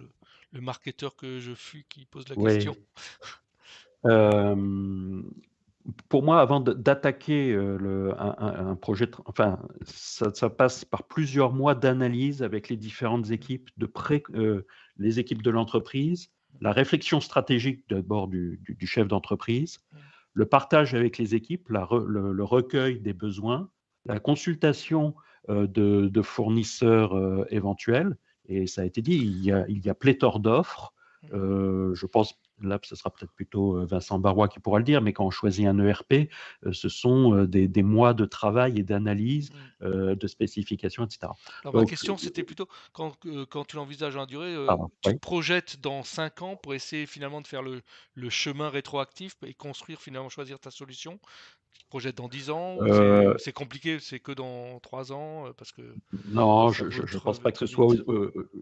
le marketeur que je fus qui pose la question. Pour moi, avant d'attaquer un projet, enfin, ça passe par plusieurs mois d'analyse avec les différentes équipes, les équipes de l'entreprise, la réflexion stratégique d'abord du chef d'entreprise, le partage avec les équipes, le recueil des besoins, la consultation de fournisseurs éventuels, et ça a été dit, il y a pléthore d'offres. Je pense, là, ce sera peut-être plutôt Vincent Barrois qui pourra le dire, mais quand on choisit un ERP, ce sont des mois de travail et d'analyse, de spécifications, etc. Alors, ma question, c'était plutôt, quand tu l'envisages en durée, tu te projettes dans 5 ans pour essayer finalement de faire le chemin rétroactif et construire, finalement, choisir ta solution. Tu te projettes dans 10 ans, ou c'est compliqué, c'est que dans 3 ans, parce que... Non, je ne pense pas que ce soit,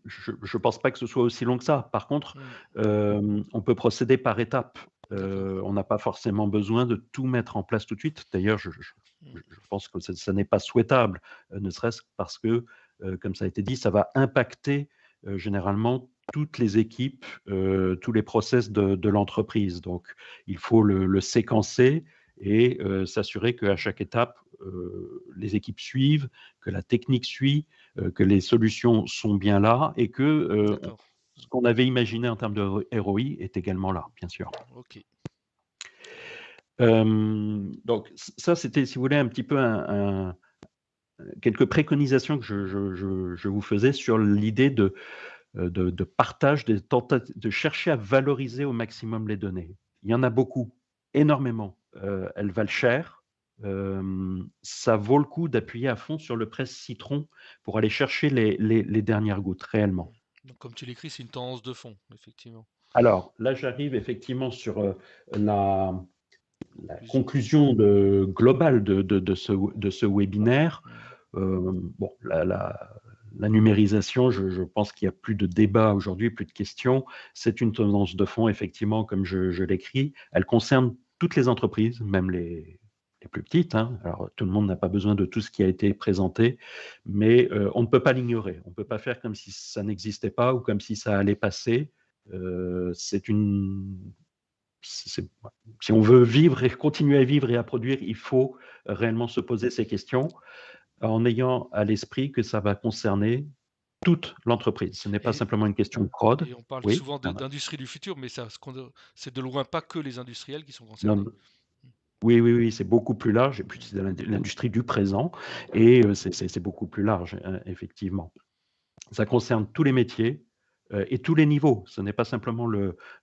je pense pas que ce soit aussi long que ça. Par contre, on peut procéder par étapes. On n'a pas forcément besoin de tout mettre en place tout de suite. D'ailleurs, je pense que ça n'est pas souhaitable, ne serait-ce parce que, comme ça a été dit, ça va impacter généralement toutes les équipes, tous les process de l'entreprise. Donc, il faut le séquencer et s'assurer qu'à chaque étape, les équipes suivent, que la technique suit, que les solutions sont bien là et que ce qu'on avait imaginé en termes de ROI est également là, bien sûr. Ok. Donc ça, c'était, si vous voulez, un petit peu quelques préconisations que je vous faisais sur l'idée de partage, de chercher à valoriser au maximum les données. Il y en a beaucoup, énormément. Elles valent cher. Ça vaut le coup d'appuyer à fond sur le presse-citron pour aller chercher les dernières gouttes, réellement. Donc, comme tu l'écris, c'est une tendance de fond, effectivement. Alors, là, j'arrive effectivement sur la conclusion globale de ce webinaire. Bon, la numérisation, je pense qu'il n'y a plus de débat aujourd'hui, plus de questions. C'est une tendance de fond, effectivement, comme je l'écris. Elle concerne toutes les entreprises, même les plus petites. Hein. Alors, tout le monde n'a pas besoin de tout ce qui a été présenté, mais on ne peut pas l'ignorer. On ne peut pas faire comme si ça n'existait pas ou comme si ça allait passer. Si on veut vivre et continuer à vivre et à produire, il faut réellement se poser ces questions en ayant à l'esprit que ça va concerner toute l'entreprise. Ce n'est pas simplement une question de prod. Et on parle souvent d'industrie du futur, mais c'est de loin pas que les industriels qui sont concernés. Non, oui, c'est beaucoup plus large, et puis c'est l'industrie du présent, et c'est beaucoup plus large, effectivement. Ça concerne tous les métiers, et tous les niveaux. Ce n'est pas simplement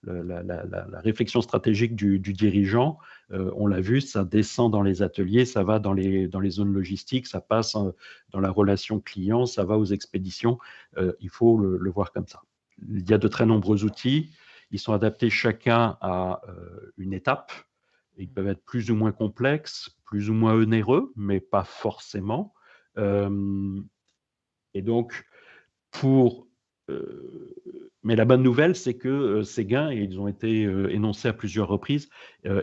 la réflexion stratégique du dirigeant. On l'a vu, ça descend dans les ateliers, ça va dans les zones logistiques, ça passe dans la relation client, ça va aux expéditions. Il faut le voir comme ça. Il y a de très nombreux outils. Ils sont adaptés chacun à une étape. Ils peuvent être plus ou moins complexes, plus ou moins onéreux, mais pas forcément. Et donc, mais la bonne nouvelle, c'est que ces gains, et ils ont été énoncés à plusieurs reprises,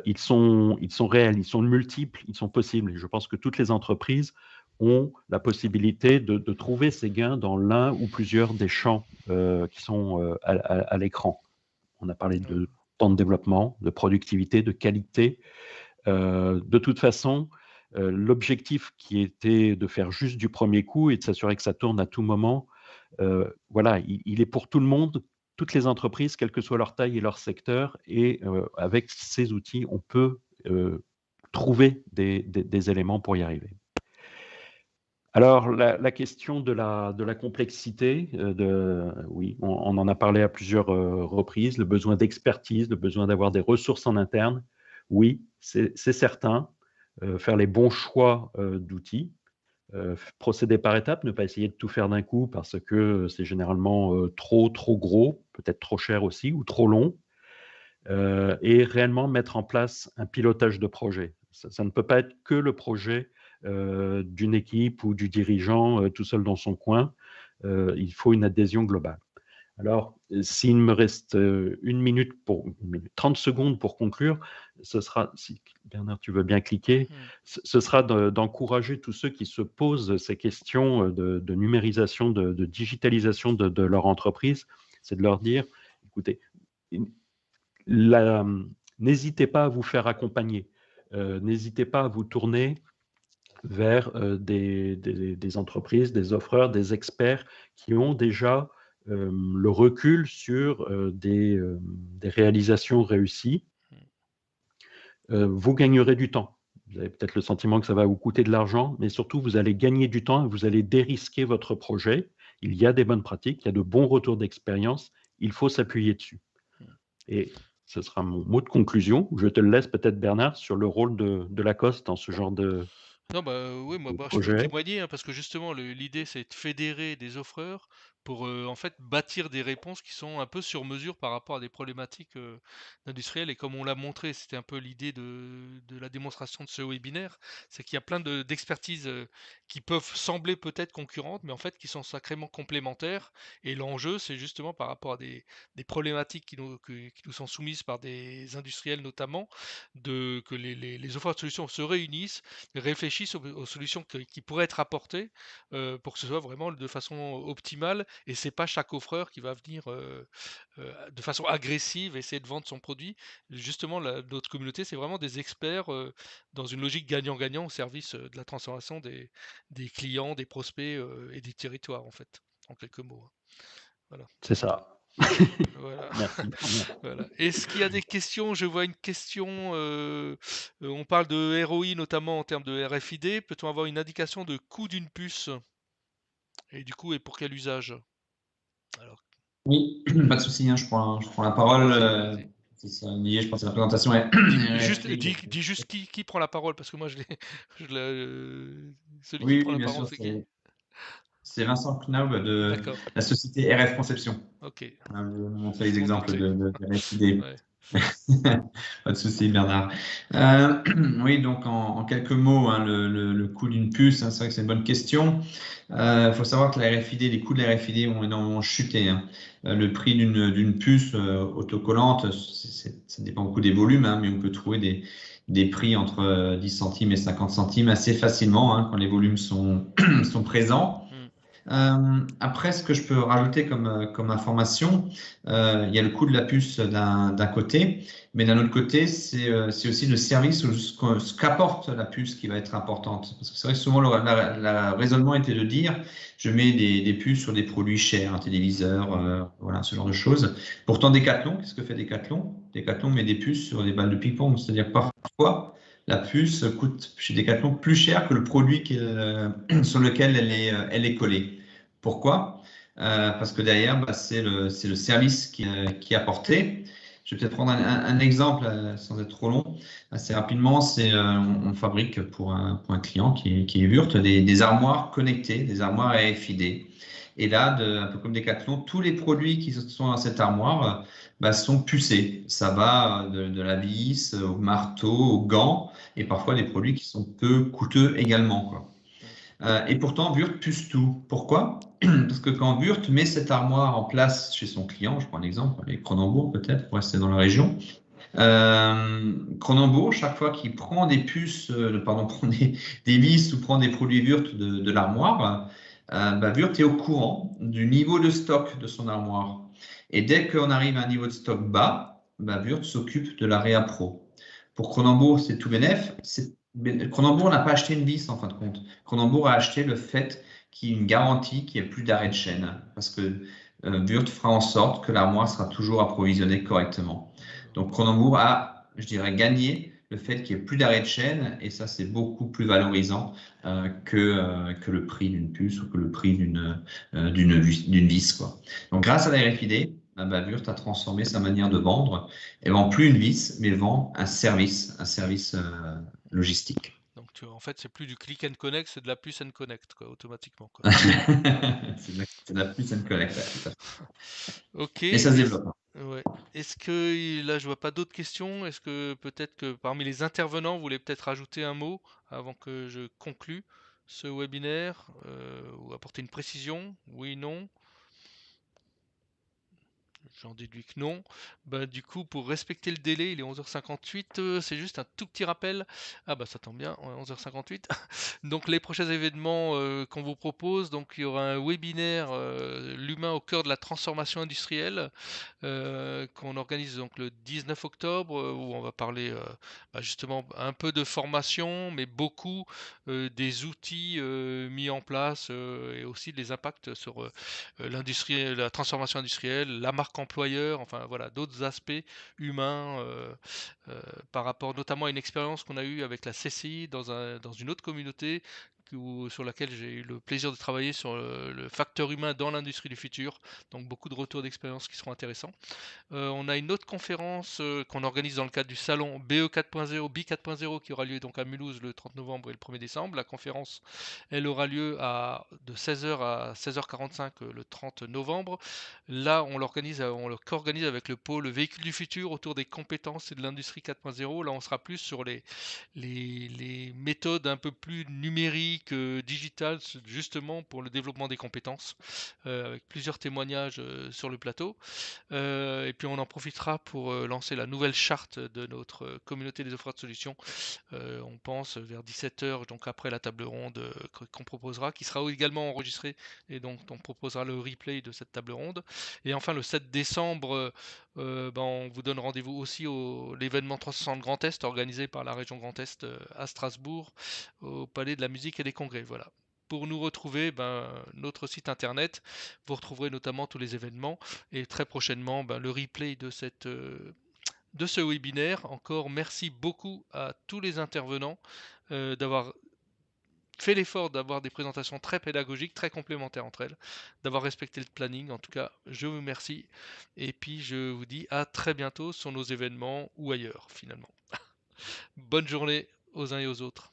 ils sont réels, ils sont multiples, ils sont possibles. Et je pense que toutes les entreprises ont la possibilité de trouver ces gains dans l'un ou plusieurs des champs qui sont à l'écran. On a parlé de temps de développement, de productivité, de qualité. De toute façon, l'objectif qui était de faire juste du premier coup et de s'assurer que ça tourne à tout moment, voilà, il est pour tout le monde, toutes les entreprises, quelle que soit leur taille et leur secteur, et avec ces outils, on peut trouver des éléments pour y arriver. Alors, la question de la complexité, oui, on en a parlé à plusieurs reprises, le besoin d'expertise, le besoin d'avoir des ressources en interne, oui, c'est certain, faire les bons choix d'outils, procéder par étapes, ne pas essayer de tout faire d'un coup parce que c'est généralement trop gros, peut-être trop cher aussi, ou trop long, et réellement mettre en place un pilotage de projet. Ça ne peut pas être que le projet d'une équipe ou du dirigeant tout seul dans son coin. Il faut une adhésion globale. Alors, s'il me reste 30 secondes pour conclure, ce sera, si Bernard, tu veux bien cliquer, ce sera d'encourager tous ceux qui se posent ces questions de numérisation, de digitalisation de leur entreprise, c'est de leur dire, écoutez, n'hésitez pas à vous faire accompagner, n'hésitez pas à vous tourner vers des entreprises, des offreurs, des experts qui ont déjà le recul sur des réalisations réussies. Vous gagnerez du temps. Vous avez peut-être le sentiment que ça va vous coûter de l'argent, mais surtout, vous allez gagner du temps et vous allez dérisquer votre projet. Il y a des bonnes pratiques, il y a de bons retours d'expérience. Il faut s'appuyer dessus. Et ce sera mon mot de conclusion. Je te le laisse peut-être, Bernard, sur le rôle de Lacoste dans ce genre de Non, oui, moi, je peux témoigner, hein, parce que justement, l'idée, c'est de fédérer des offreurs pour en fait bâtir des réponses qui sont un peu sur mesure par rapport à des problématiques industrielles. Et comme on l'a montré, c'était un peu l'idée de la démonstration de ce webinaire, c'est qu'il y a plein d'expertises qui peuvent sembler peut-être concurrentes, mais en fait qui sont sacrément complémentaires. Et l'enjeu, c'est justement par rapport à des problématiques qui nous sont soumises par des industriels notamment, que les offreurs de solutions se réunissent, réfléchissent aux solutions qui pourraient être apportées pour que ce soit vraiment de façon optimale. Et c'est pas chaque offreur qui va venir de façon agressive essayer de vendre son produit. Justement, notre communauté, c'est vraiment des experts dans une logique gagnant-gagnant au service de la transformation des clients, des prospects et des territoires, en fait, en quelques mots. Voilà. C'est ça. Voilà. Voilà. Est-ce qu'il y a des questions? Je vois une question. On parle de ROI notamment en termes de RFID. Peut-on avoir une indication de coût d'une puce? Et du coup, et pour quel usage? Alors... Oui, pas de souci, hein, je prends la parole. C'est lié, je pense, à la présentation. Dis juste qui prend la parole, parce que moi, celui qui prend la parole, c'est qui? C'est Vincent Knaub de la société RF Conception. Ok. On va vous montrer les exemples de RFID. Ouais. Pas de souci, Bernard. Oui, donc en quelques mots, hein, le coût d'une puce, hein, c'est vrai que c'est une bonne question. Il faut savoir que les coûts de la RFID ont énormément chuté. Hein. Le prix d'une puce autocollante, ça dépend beaucoup des volumes, hein, mais on peut trouver des prix entre 10 centimes et 50 centimes assez facilement hein, quand les volumes sont présents. Après, ce que je peux rajouter comme information, il y a le coût de la puce d'un côté, mais d'un autre côté, c'est aussi le service ou ce qu'apporte la puce qui va être importante. Parce que c'est vrai que souvent, le raisonnement était de dire, je mets des puces sur des produits chers, un téléviseur, voilà, ce genre de choses. Pourtant, Decathlon, qu'est-ce que fait Decathlon? Decathlon met des puces sur des balles de ping-pong, c'est-à-dire parfois, la puce coûte chez Decathlon plus cher que le produit sur lequel elle est collée. Pourquoi? parce que derrière, bah, c'est le service qui est apporté. Je vais peut-être prendre un exemple sans être trop long. Assez rapidement, on fabrique pour un client qui est Wurt des armoires connectées, des armoires RFID. Et là, un peu comme Decathlon, tous les produits qui sont dans cette armoire bah, sont pucés. Ça va de la vis au marteau, aux gants, et parfois des produits qui sont peu coûteux également, quoi. Et pourtant, Wurt puce tout. Pourquoi? Parce que quand Wurt met cette armoire en place chez son client, je prends un exemple, les Cronenbourg peut-être, pour rester dans la région, Cronenbourg, chaque fois qu'il prend des puces, prend des vis ou prend des produits Wurt de l'armoire, bah, Wurt est au courant du niveau de stock de son armoire. Et dès qu'on arrive à un niveau de stock bas, bah, Wurt s'occupe de la réappro. Pour Cronenbourg, c'est tout bénef. Cronenbourg n'a pas acheté une vis en fin de compte. Cronenbourg a acheté le fait qu'il y ait une garantie qu'il n'y ait plus d'arrêt de chaîne. Parce que Wurt fera en sorte que l'armoire sera toujours approvisionnée correctement. Donc Cronenbourg a, je dirais, gagné le fait qu'il n'y ait plus d'arrêt de chaîne, et ça c'est beaucoup plus valorisant que le prix d'une puce ou que le prix d'une vis, quoi. Donc grâce à la RFID, bah, Wurt a transformé sa manière de vendre et vend plus une vis, mais vend un service logistique. Donc en fait, c'est plus du click and connect, c'est de la puce and connect, quoi, automatiquement, quoi. C'est de la puce and connect, ouais, tout à fait. Ok. Et ça se développe. Ouais. Est-ce que là je vois pas d'autres questions? Est-ce que peut-être que parmi les intervenants, vous voulez peut-être rajouter un mot avant que je conclue ce webinaire ou apporter une précision? Oui, non? J'en déduis que non. Bah, du coup, pour respecter le délai, il est 11h58. C'est juste un tout petit rappel. Ah bah ça tombe bien, 11h58. Donc les prochains événements qu'on vous propose, donc il y aura un webinaire l'humain au cœur de la transformation industrielle qu'on organise donc le 19 octobre où on va parler justement un peu de formation, mais beaucoup des outils mis en place et aussi des impacts sur l'industrie, la transformation industrielle, la marque employeur, enfin voilà, d'autres aspects humains par rapport notamment à une expérience qu'on a eue avec la CCI dans une autre communauté sur laquelle j'ai eu le plaisir de travailler sur le facteur humain dans l'industrie du futur. Donc beaucoup de retours d'expérience qui seront intéressants. On a une autre conférence qu'on organise dans le cadre du salon BE 4.0, BI 4.0 qui aura lieu donc à Mulhouse le 30 novembre et le 1er décembre. La conférence, elle aura lieu de 16h à 16h45 le 30 novembre. Là, on le co-organise avec le pôle véhicule du futur autour des compétences et de l'industrie 4.0. Là, on sera plus sur les méthodes un peu plus numériques, digitales, justement pour le développement des compétences, avec plusieurs témoignages sur le plateau. Et puis on en profitera pour lancer la nouvelle charte de notre communauté des offres de solutions. On pense vers 17h, donc après la table ronde qu'on proposera, qui sera également enregistrée, et donc on proposera le replay de cette table ronde. Et enfin le 7 décembre, on vous donne rendez-vous aussi l'événement 360 Grand Est organisé par la région Grand Est à Strasbourg, au Palais de la Musique et des Congrès. Voilà. Pour nous retrouver, notre site internet, vous retrouverez notamment tous les événements et très prochainement le replay de ce webinaire. Encore merci beaucoup à tous les intervenants d'avoir fait l'effort d'avoir des présentations très pédagogiques, très complémentaires entre elles, d'avoir respecté le planning. En tout cas, je vous remercie et puis je vous dis à très bientôt sur nos événements ou ailleurs finalement. Bonne journée aux uns et aux autres.